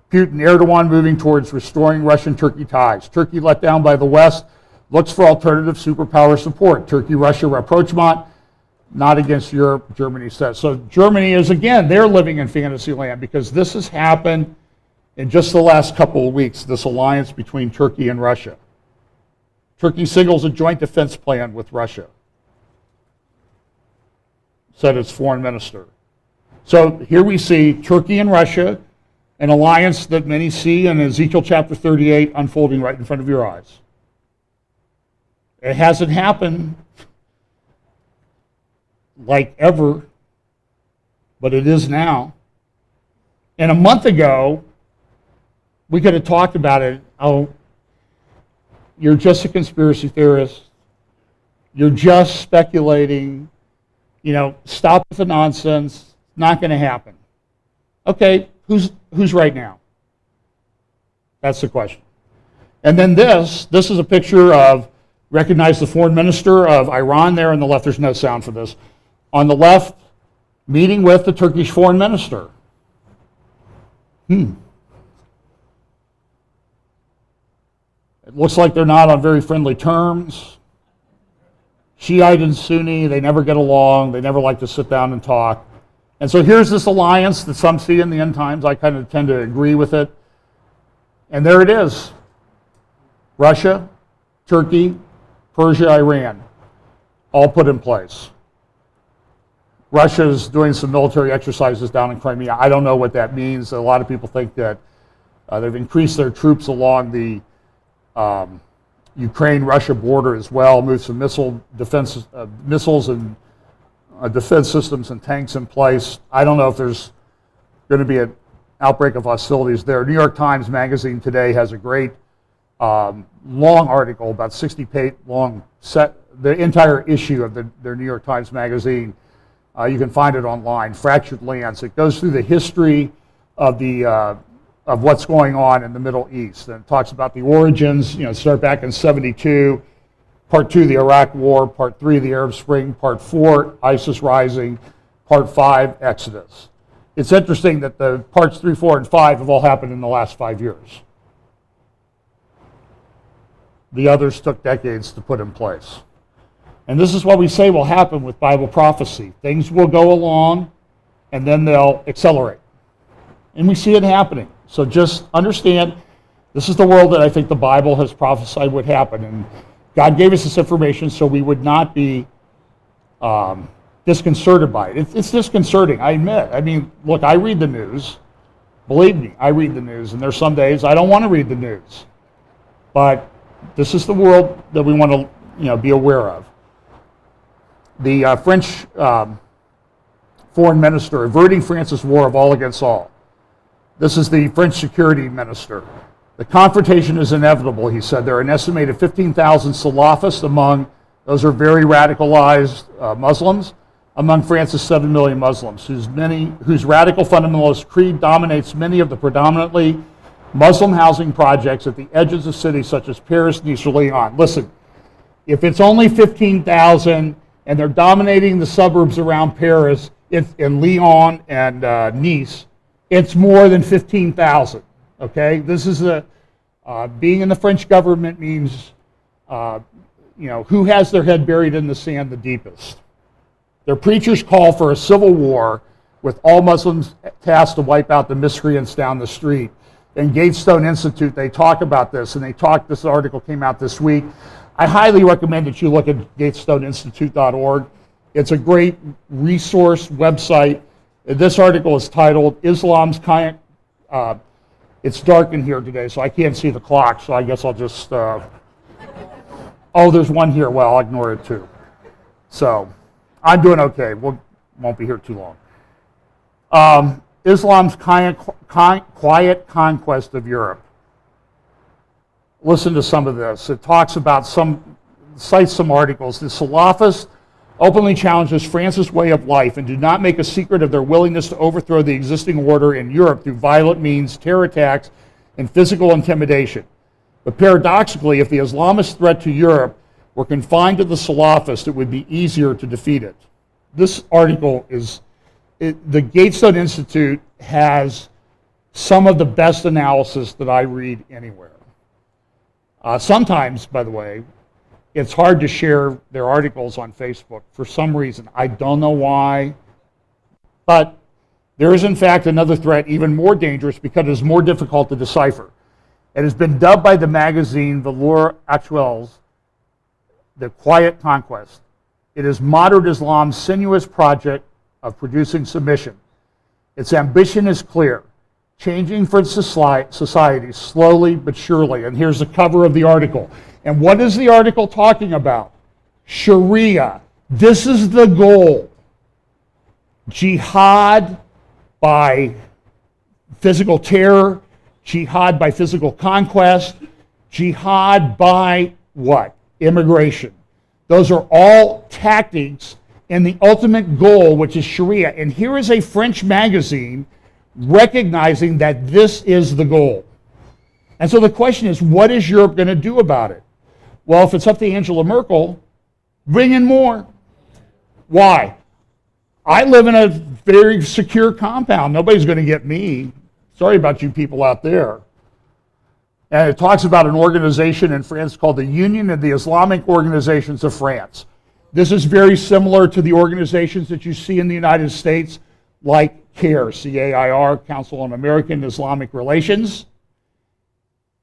Putin, Erdogan moving towards restoring Russian-Turkey ties. Turkey let down by the West, looks for alternative superpower support. Turkey-Russia rapprochement, not against Europe, Germany says. So Germany is, again, they're living in fantasy land because this has happened in just the last couple of weeks, this alliance between Turkey and Russia. Turkey signals a joint defense plan with Russia, said its foreign minister. So here we see Turkey and Russia, an alliance that many see in Ezekiel chapter 38 unfolding right in front of your eyes. It hasn't happened like ever, but it is now. And a month ago, we could have talked about it. Oh, you're just a conspiracy theorist. You're just speculating. Stop with the nonsense. Not going to happen. Okay, who's right now? That's the question. And then this is a picture of, recognize the foreign minister of Iran there on the left. There's no sound for this. On the left, meeting with the Turkish foreign minister. It looks like they're not on very friendly terms. Shiite and Sunni, they never get along. They never like to sit down and talk. And so here's this alliance that some see in the end times. I kind of tend to agree with it. And there it is. Russia, Turkey, Persia, Iran, all put in place. Russia's doing some military exercises down in Crimea. I don't know what that means. A lot of people think that they've increased their troops along the Ukraine-Russia border as well, moved some missiles and defense systems and tanks in place. I don't know if there's going to be an outbreak of hostilities there. New York Times Magazine today has a great long article, about 60-page long, the entire issue of their New York Times Magazine. You can find it online, Fractured Lands. It goes through the history of of what's going on in the Middle East. And it talks about the origins, start back in 72, Part 2, the Iraq War, Part 3, the Arab Spring, Part 4, ISIS rising, Part 5, Exodus. It's interesting that the Parts 3, 4, and 5 have all happened in the last 5 years. The others took decades to put in place. And this is what we say will happen with Bible prophecy. Things will go along, and then they'll accelerate. And we see it happening. So just understand, this is the world that I think the Bible has prophesied would happen. And God gave us this information so we would not be disconcerted by it. It's disconcerting, I admit. I mean, look, I read the news. Believe me, I read the news. And there's some days I don't want to read the news. But this is the world that we want to be aware of. The French foreign minister, averting France's war of all against all. This is the French security minister. The confrontation is inevitable, he said. There are an estimated 15,000 Salafists among, those are very radicalized Muslims, among France's 7 million Muslims, whose radical fundamentalist creed dominates many of the predominantly Muslim housing projects at the edges of cities such as Paris, Nice, or Lyon. Listen, if it's only 15,000 and they're dominating the suburbs around Paris, in Lyon and Nice, it's more than 15,000. Okay, this is being in the French government means, who has their head buried in the sand the deepest. Their preachers call for a civil war with all Muslims tasked to wipe out the miscreants down the street. In Gatestone Institute, they talk about this, and this article came out this week. I highly recommend that you look at gatestoneinstitute.org. It's a great resource website. This article is titled, Islam's Kind. It's dark in here today, so I can't see the clock, so I guess I'll just, oh, there's one here. Well, I'll ignore it too. So, I'm doing okay. We won't be here too long. Islam's quiet conquest of Europe. Listen to some of this. It talks about cites some articles. The Salafists openly challenges France's way of life and do not make a secret of their willingness to overthrow the existing order in Europe through violent means, terror attacks, and physical intimidation. But paradoxically, if the Islamist threat to Europe were confined to the Salafists, it would be easier to defeat it. This article the Gatestone Institute has some of the best analysis that I read anywhere. Sometimes, by the way, it's hard to share their articles on Facebook for some reason. I don't know why. But there is, in fact, another threat even more dangerous because it is more difficult to decipher. It has been dubbed by the magazine Valeurs Actuelles the Quiet Conquest. It is moderate Islam's sinuous project of producing submission. Its ambition is clear, changing for society slowly but surely. And here's the cover of the article. And what is the article talking about? Sharia. This is the goal. Jihad by physical terror, jihad by physical conquest, jihad by what? Immigration. Those are all tactics and the ultimate goal, which is Sharia. And here is a French magazine recognizing that this is the goal. And so the question is, what is Europe going to do about it? Well, if it's up to Angela Merkel, bring in more. Why? I live in a very secure compound. Nobody's going to get me. Sorry about you people out there. And it talks about an organization in France called the Union of the Islamic Organizations of France. This is very similar to the organizations that you see in the United States, like CAIR, C-A-I-R, Council on American Islamic Relations.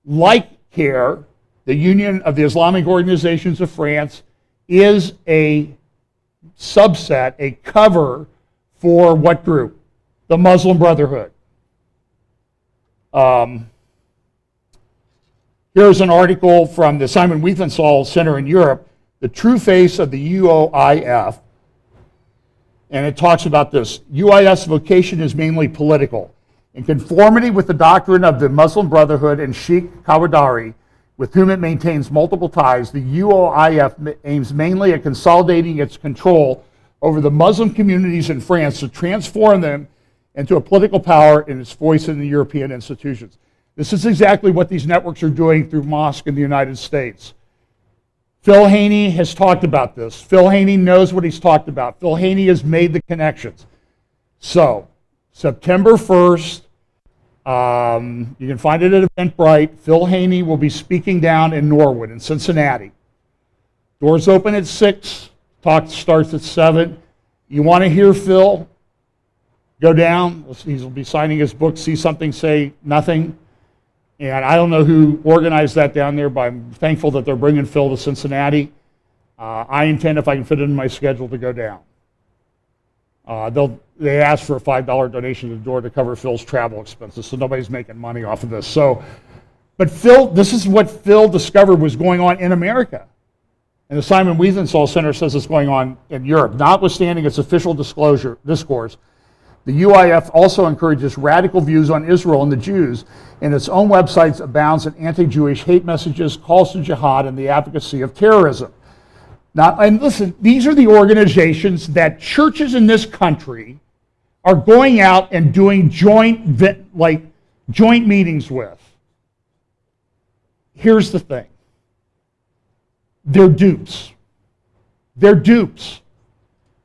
Like CAIR, the Union of the Islamic Organizations of France is a subset, a cover for what group? The Muslim Brotherhood. Here's an article from the Simon Wiesenthal Center in Europe, The True Face of the UOIF, and it talks about this. UIF's vocation is mainly political. In conformity with the doctrine of the Muslim Brotherhood and Sheikh Qawadari, with whom it maintains multiple ties, the UOIF aims mainly at consolidating its control over the Muslim communities in France to transform them into a political power and its voice in the European institutions. This is exactly what these networks are doing through mosque in the United States. Phil Haney has talked about this. Phil Haney knows what he's talked about. Phil Haney has made the connections. So, September 1st, you can find it at Eventbrite. Phil Haney will be speaking down in Norwood, in Cincinnati. Doors open at 6. Talk starts at 7. You want to hear Phil? Go down. He'll be signing his book, See Something, Say Nothing. And I don't know who organized that down there, but I'm thankful that they're bringing Phil to Cincinnati. I intend, if I can fit it in my schedule, to go down. They asked for a $5 donation to the door to cover Phil's travel expenses, so nobody's making money off of this. So, but Phil, this is what Phil discovered was going on in America. And the Simon Wiesenthal Center says it's going on in Europe. Notwithstanding its official discourse, the UIF also encourages radical views on Israel and the Jews, and its own websites abounds in anti-Jewish hate messages, calls to jihad, and the advocacy of terrorism. Now, and listen, these are the organizations that churches in this country are going out and doing joint meetings with. Here's the thing. They're dupes. They're dupes.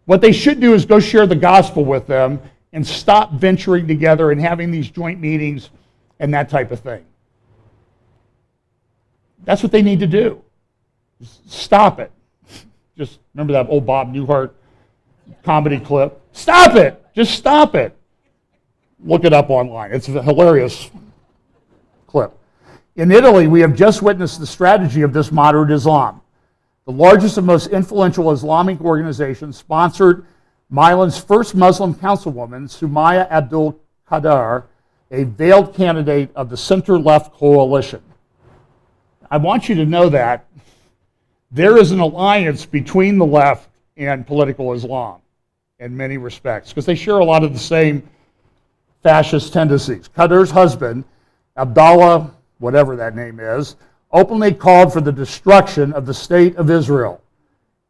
What they should do is go share the gospel with them and stop venturing together and having these joint meetings and that type of thing. That's what they need to do. Stop it. Just remember that old Bob Newhart comedy clip? Stop it! Just stop it. Look it up online. It's a hilarious clip. In Italy, we have just witnessed the strategy of this moderate Islam. The largest and most influential Islamic organization sponsored Milan's first Muslim councilwoman, Sumaya Abdul Qadir, a veiled candidate of the center-left coalition. I want you to know that there is an alliance between the left and political Islam in many respects, because they share a lot of the same fascist tendencies. Qadir's husband, Abdallah, whatever that name is, openly called for the destruction of the state of Israel.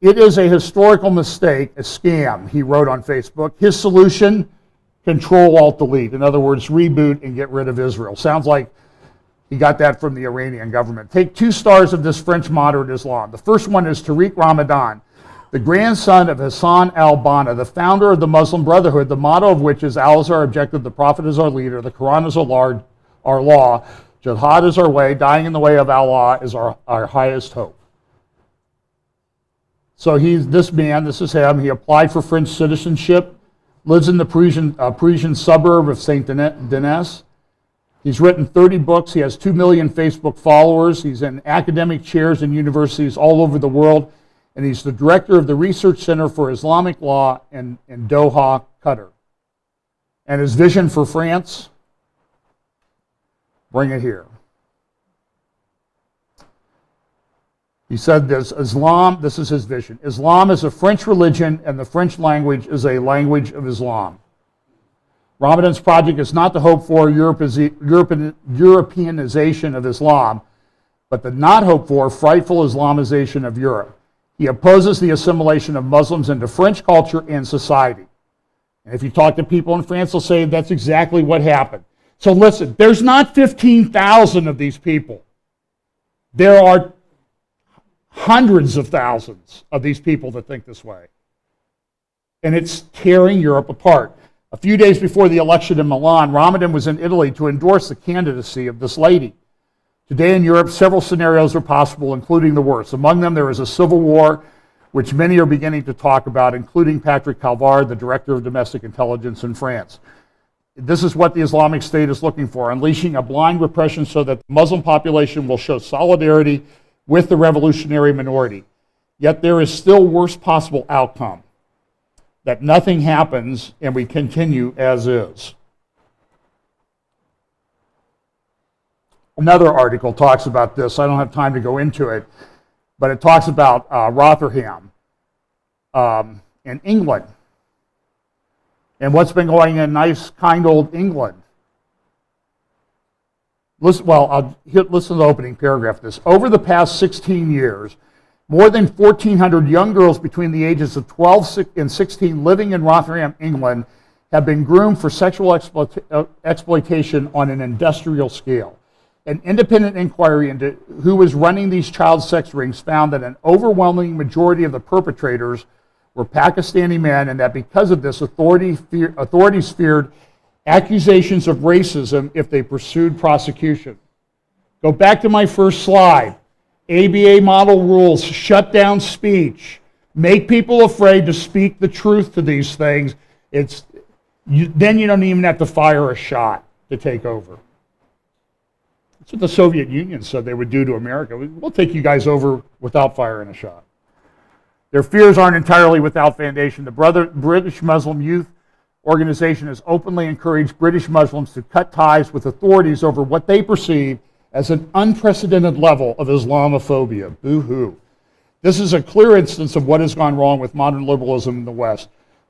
It is a historical mistake, a scam, he wrote on Facebook. His solution, Control-Alt-Delete. In other words, reboot and get rid of Israel. Sounds like he got that from the Iranian government. Take 2 stars of this French moderate Islam. The first one is Tariq Ramadan, the grandson of Hassan al-Banna, the founder of the Muslim Brotherhood, the motto of which is Allah is our objective, the Prophet is our leader, the Quran is our law, jihad is our way, dying in the way of Allah is our highest hope. So this is him. He applied for French citizenship, lives in the Parisian suburb of Saint Denis. He's written 30 books. He has 2 million Facebook followers. He's in academic chairs in universities all over the world. And he's the director of the Research Center for Islamic Law in Doha, Qatar. And his vision for France, bring it here. He said this is his vision. Islam is a French religion and the French language is a language of Islam. Ramadan's project is not to hope for Europeanization of Islam, but the not hope for frightful Islamization of Europe. He opposes the assimilation of Muslims into French culture and society. And if you talk to people in France, they'll say that's exactly what happened. So listen, there's not 15,000 of these people. There are hundreds of thousands of these people that think this way. And it's tearing Europe apart. A few days before the election in Milan, Ramadan was in Italy to endorse the candidacy of this lady. Today in Europe, several scenarios are possible, including the worst. Among them, there is a civil war, which many are beginning to talk about, including Patrick Calvar, the director of domestic intelligence in France. This is what the Islamic State is looking for, unleashing a blind repression so that the Muslim population will show solidarity with the revolutionary minority. Yet there is still worst possible outcome, that nothing happens and we continue as is. Another article talks about this. I don't have time to go into it, but it talks about Rotherham in England and what's been going in nice, kind old England. Listen to the opening paragraph of this. Over the past 16 years, more than 1,400 young girls between the ages of 12 and 16 living in Rotherham, England, have been groomed for sexual exploitation on an industrial scale. An independent inquiry into who was running these child sex rings found that an overwhelming majority of the perpetrators were Pakistani men, and that because of this, authorities feared accusations of racism if they pursued prosecution. Go back to my first slide. ABA model rules shut down speech, make people afraid to speak the truth to these things. Then you don't even have to fire a shot to take over. That's what the Soviet Union said they would do to America. We'll take you guys over without firing a shot. Their fears aren't entirely without foundation. The British Muslim Youth Organization has openly encouraged British Muslims to cut ties with authorities over what they perceive as an unprecedented level of Islamophobia. Boo-hoo. This is a clear instance of what has gone wrong with modern liberalism in the West.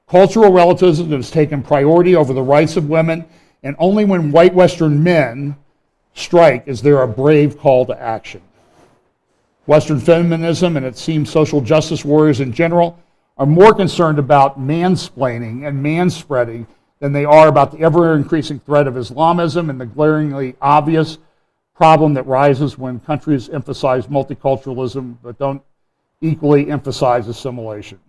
Cultural relativism has taken priority over the rights of women, and only when white Western men strike is there a brave call to action. Western feminism and it seems social justice warriors in general are more concerned about mansplaining and manspreading than they are about the ever-increasing threat of Islamism and the glaringly obvious problem that rises when countries emphasize multiculturalism but don't equally emphasize assimilation.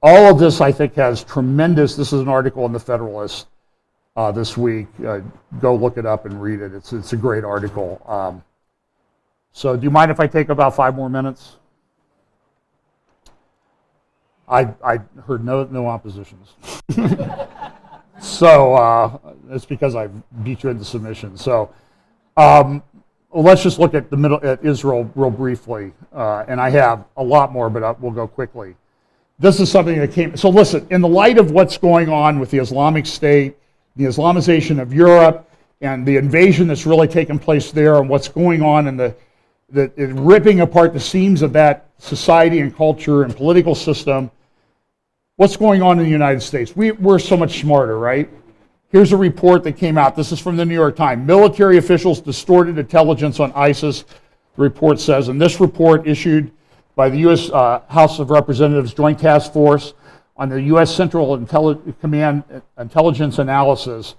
All of this, I think, has tremendous, this is an article in the Federalist this week. Go look it up and read it. It's a great article. So do you mind if I take about 5 more minutes? I heard no oppositions. So it's because I beat you into submission. So let's just look at at Israel real briefly. And I have a lot more, but we'll go quickly. This is something that came, so listen, in the light of what's going on with the Islamic State, the Islamization of Europe, and the invasion that's really taken place there, and what's going on in the ripping apart the seams of that society and culture and political system, what's going on in the United States? We're so much smarter, right? Here's a report that came out. This is from the New York Times. Military officials distorted intelligence on ISIS, the report says. And this report issued by the U.S. House of Representatives Joint Task Force on the U.S. Central Command Intelligence Analysis,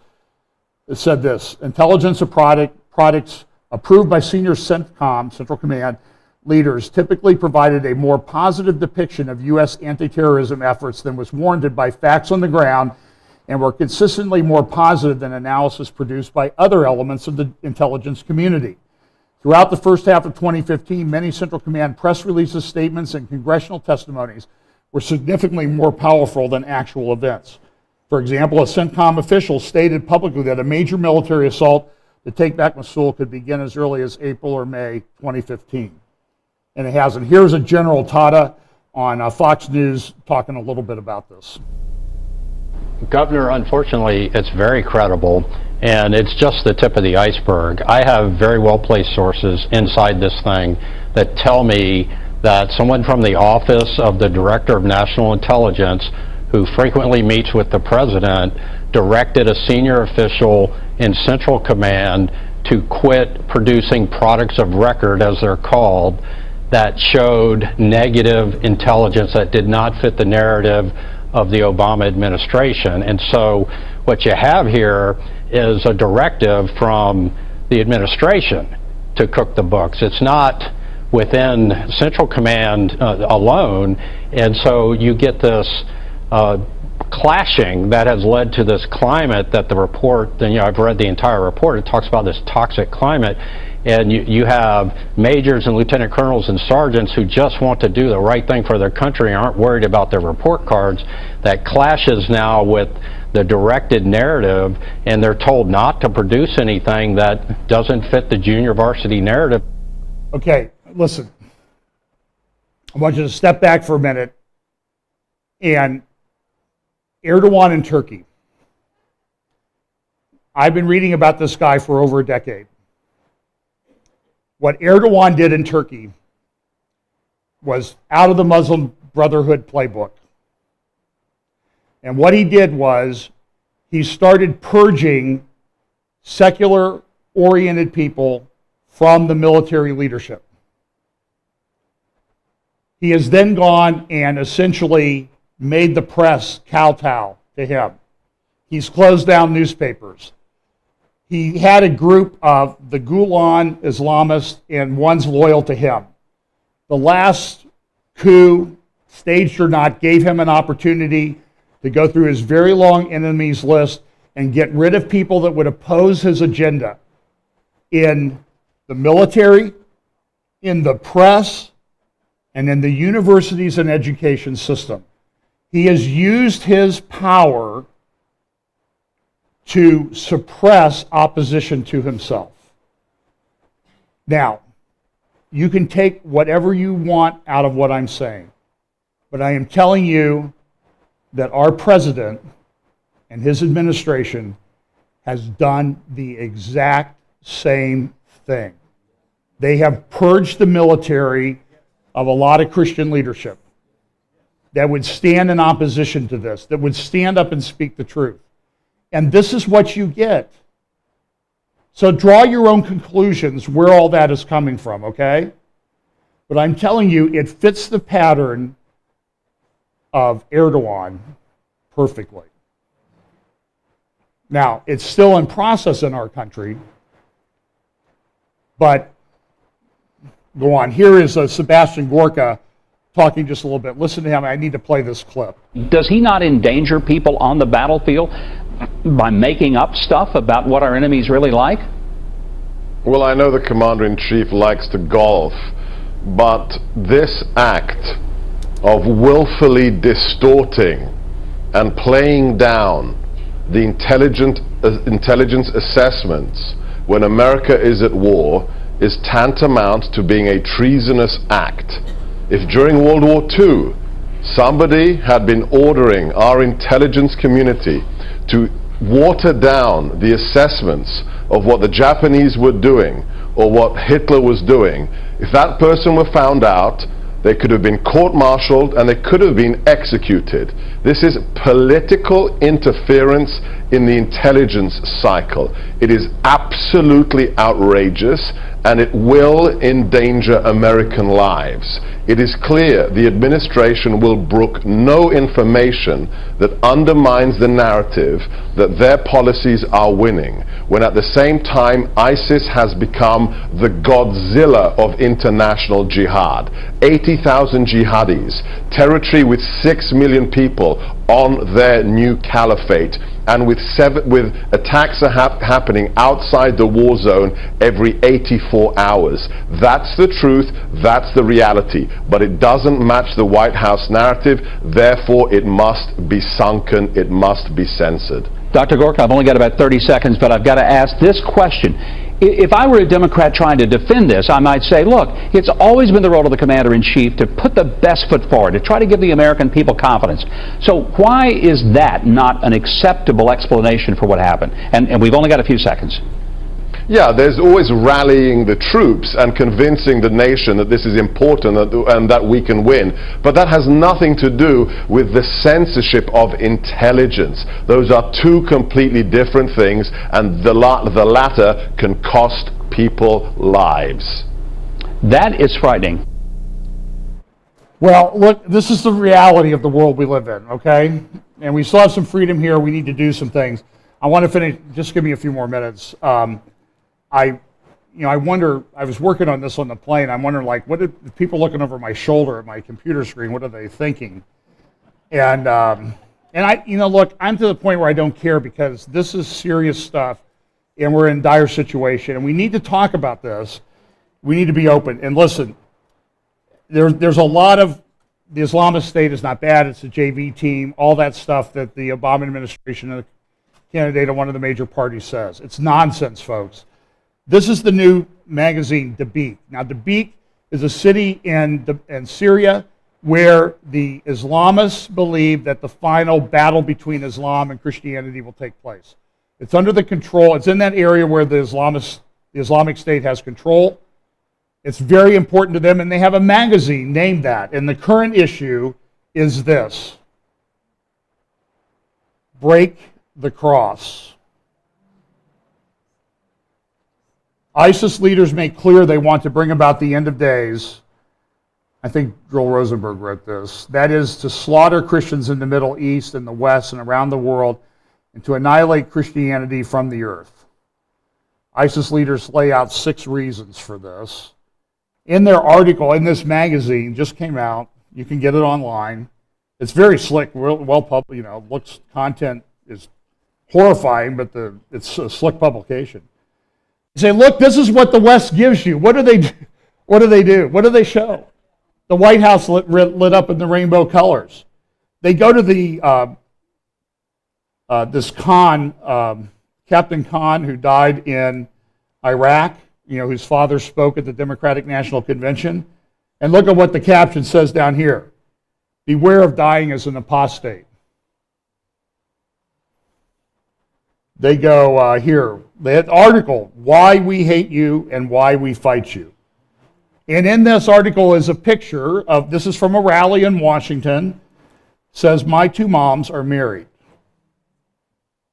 it said this: intelligence of products approved by senior CENTCOM, Central Command, leaders typically provided a more positive depiction of U.S. anti-terrorism efforts than was warranted by facts on the ground, and were consistently more positive than analysis produced by other elements of the intelligence community. Throughout the first half of 2015, many Central Command press releases, statements, and congressional testimonies were significantly more powerful than actual events. For example, a CENTCOM official stated publicly that a major military assault to take back Mosul could begin as early as April or May 2015. And it hasn't. Here's a General Tata on Fox News talking a little bit about this. Governor, unfortunately, it's very credible, and it's just the tip of the iceberg. I have very well-placed sources inside this thing that tell me that someone from the Office of the Director of National Intelligence, who frequently meets with the President, directed a senior official in Central Command to quit producing products of record, as they're called, that showed negative intelligence that did not fit the narrative of the Obama administration. And so what you have here is a directive from the administration to cook the books. It's not within Central Command alone, and so you get this clashing that has led to this climate that the report, and I've read the entire report, it talks about this toxic climate, and you have majors and lieutenant colonels and sergeants who just want to do the right thing for their country and aren't worried about their report cards. That clashes now with the directed narrative, and they're told not to produce anything that doesn't fit the junior varsity narrative. Okay, listen. I want you to step back for a minute. And Erdogan in Turkey. I've been reading about this guy for over a decade. What Erdogan did in Turkey was out of the Muslim Brotherhood playbook. And what he did was he started purging secular-oriented people from the military leadership. He has then gone and essentially made the press kowtow to him. He's closed down newspapers. He had a group of the Gulen Islamists and ones loyal to him. The last coup, staged or not, gave him an opportunity to go through his very long enemies list and get rid of people that would oppose his agenda in the military, in the press, and in the universities and education system. He has used his power to suppress opposition to himself. Now, you can take whatever you want out of what I'm saying, but I am telling you that our president and his administration has done the exact same thing. They have purged the military of a lot of Christian leadership that would stand in opposition to this, that would stand up and speak the truth. And this is what you get. So draw your own conclusions where all that is coming from, okay? But I'm telling you, it fits the pattern of Erdogan perfectly. Now, it's still in process in our country, but go on. Here is Sebastian Gorka talking just a little bit. Listen to him. I need to play this clip. Does he not endanger people on the battlefield by making up stuff about what our enemy's really like? Well, I know the Commander-in-Chief likes to golf, but this act of willfully distorting and playing down the intelligence assessments when America is at war is tantamount to being a treasonous act. If during World War II somebody had been ordering our intelligence community to water down the assessments of what the Japanese were doing or what Hitler was doing, if that person were found out, they could have been court-martialed and they could have been executed. This is political interference in the intelligence cycle. It is absolutely outrageous and it will endanger American lives. It is clear the administration will brook no information that undermines the narrative that their policies are winning, when at the same time ISIS has become the Godzilla of international jihad. 80,000 jihadis, territory with 6 million people on their new caliphate, and with attacks happening outside the war zone every 84 hours. That's the truth, that's the reality, but it doesn't match the White House narrative, therefore it must be sunken, it must be censored. Dr. Gorka, I've only got about 30 seconds, but I've got to ask this question. If I were a Democrat trying to defend this, I might say, look, it's always been the role of the Commander-in-Chief to put the best foot forward, to try to give the American people confidence. So why is that not an acceptable explanation for what happened? And we've only got a few seconds. Yeah, there's always rallying the troops and convincing the nation that this is important and that we can win. But that has nothing to do with the censorship of intelligence. Those are two completely different things, and the latter can cost people lives. That is frightening. Well, look, this is the reality of the world we live in, okay? And we still have some freedom here. We need to do some things. I want to finish, just give me a few more minutes. I wonder, I was working on this on the plane. I'm wondering, like, what did the people looking over my shoulder at my computer screen, what are they thinking? And look, I'm to the point where I don't care, because this is serious stuff and we're in a dire situation and we need to talk about this. We need to be open. And listen, there's a lot of, the Islamist State is not bad, it's a JV team, all that stuff that the Obama administration and the candidate of one of the major parties says. It's nonsense, folks. This is the new magazine, Dabiq. Now, Dabiq is a city in Syria where the Islamists believe that the final battle between Islam and Christianity will take place. It's under the control, it's in that area where the Islamic State has control. It's very important to them, and they have a magazine named that. And the current issue is this: Break the Cross. ISIS leaders make clear they want to bring about the end of days. I think Joel Rosenberg wrote this. That is, to slaughter Christians in the Middle East and the West and around the world, and to annihilate Christianity from the earth. ISIS leaders lay out 6 reasons for this. In their article, in this magazine, just came out, you can get it online. It's very slick, well published, looks, content is horrifying, but it's a slick publication. You say, look, this is what the West gives you. What do they do? What do they do? What do they show? The White House lit up in the rainbow colors. They go to the this Khan, Captain Khan, who died in Iraq, whose father spoke at the Democratic National Convention. And look at what the caption says down here: beware of dying as an apostate. They go here, the article, Why We Hate You and Why We Fight You. And in this article is a picture of, this is from a rally in Washington, says, "My two moms are married."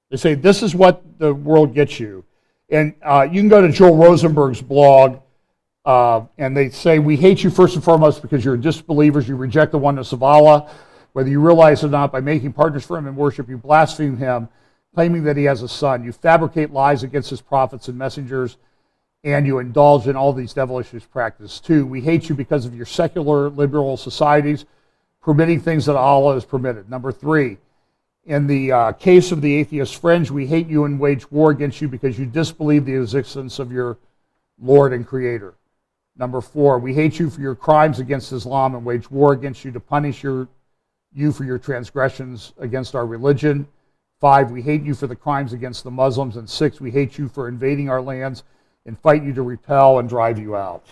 They say this is what the world gets you. And you can go to Joel Rosenberg's blog, and they say, "We hate you first and foremost because you're disbelievers. You reject the oneness of Allah. Whether you realize it or not, by making partners for him in worship, you blaspheme him, claiming that he has a son. You fabricate lies against his prophets and messengers, and you indulge in all these devilish practices too. We hate you because of your secular liberal societies, permitting things that Allah has permitted." Number 3, in the case of the atheist fringe, we hate you and wage war against you because you disbelieve the existence of your Lord and Creator. Number 4, we hate you for your crimes against Islam and wage war against you to punish you for your transgressions against our religion. 5, we hate you for the crimes against the Muslims. And 6, we hate you for invading our lands and fight you to repel and drive you out.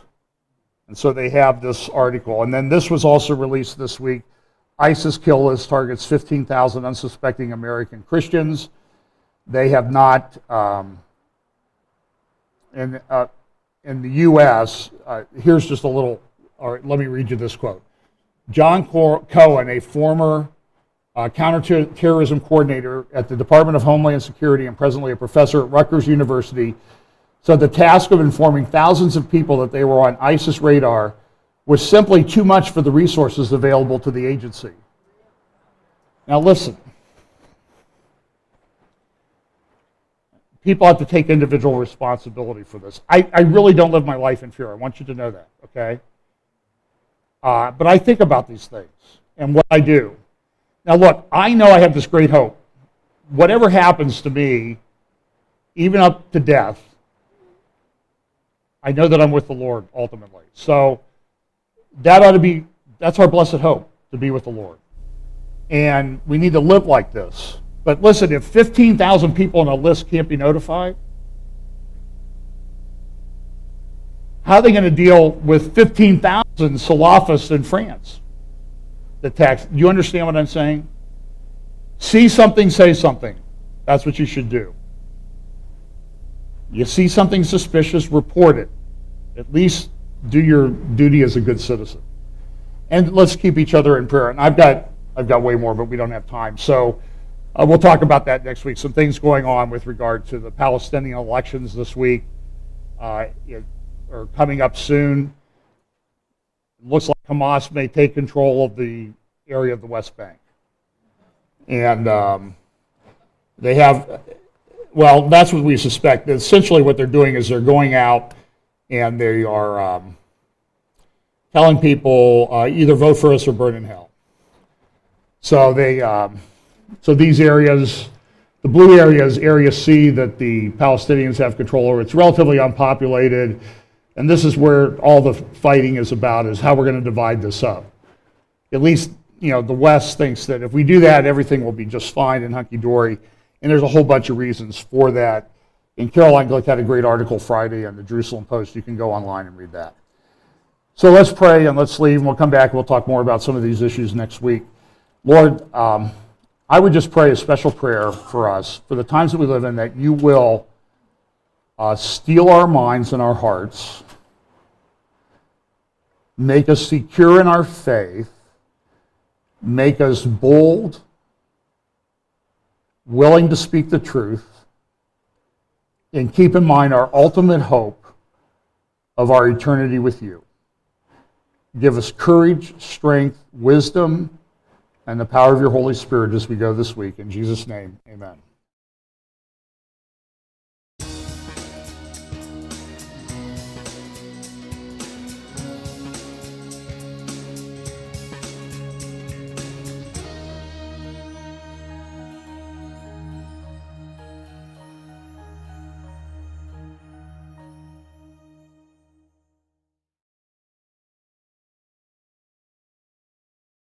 And so they have this article. And then this was also released this week. ISIS kill list targets 15,000 unsuspecting American Christians. They have not, in the U.S., here's just a little, all right, let me read you this quote. John Cohen, a former counterterrorism coordinator at the Department of Homeland Security and presently a professor at Rutgers University, said the task of informing thousands of people that they were on ISIS radar was simply too much for the resources available to the agency. Now listen, people have to take individual responsibility for this. I really don't live my life in fear. I want you to know that, okay? But I think about these things and what I do. Now look, I know I have this great hope. Whatever happens to me, even up to death, I know that I'm with the Lord ultimately. So that ought to be, that's our blessed hope, to be with the Lord. And we need to live like this. But listen, if 15,000 people on a list can't be notified, how are they going to deal with 15,000 Salafists in France? Do you understand what I'm saying? See something, say something. That's what you should do. You see something suspicious, report it. At least do your duty as a good citizen. And let's keep each other in prayer. And I've got way more, but we don't have time. So we'll talk about that next week. Some things going on with regard to the Palestinian elections this week are coming up soon. It looks like Hamas may take control of the area of the West Bank. And they have, well, that's what we suspect. Essentially what they're doing is they're going out and they are telling people either vote for us or burn in hell. So so these areas, the blue area is Area C that the Palestinians have control over. It's relatively unpopulated, and this is where all the fighting is about, is how we're going to divide this up. At least, the West thinks that if we do that, everything will be just fine and hunky-dory, and there's a whole bunch of reasons for that. And Caroline Glick had a great article Friday on the Jerusalem Post. You can go online and read that. So let's pray and let's leave, and we'll come back and we'll talk more about some of these issues next week. Lord, I would just pray a special prayer for us, for the times that we live in, that you will steel our minds and our hearts, make us secure in our faith, make us bold, willing to speak the truth, and keep in mind our ultimate hope of our eternity with you. Give us courage, strength, wisdom, and the power of your Holy Spirit as we go this week. In Jesus' name, amen.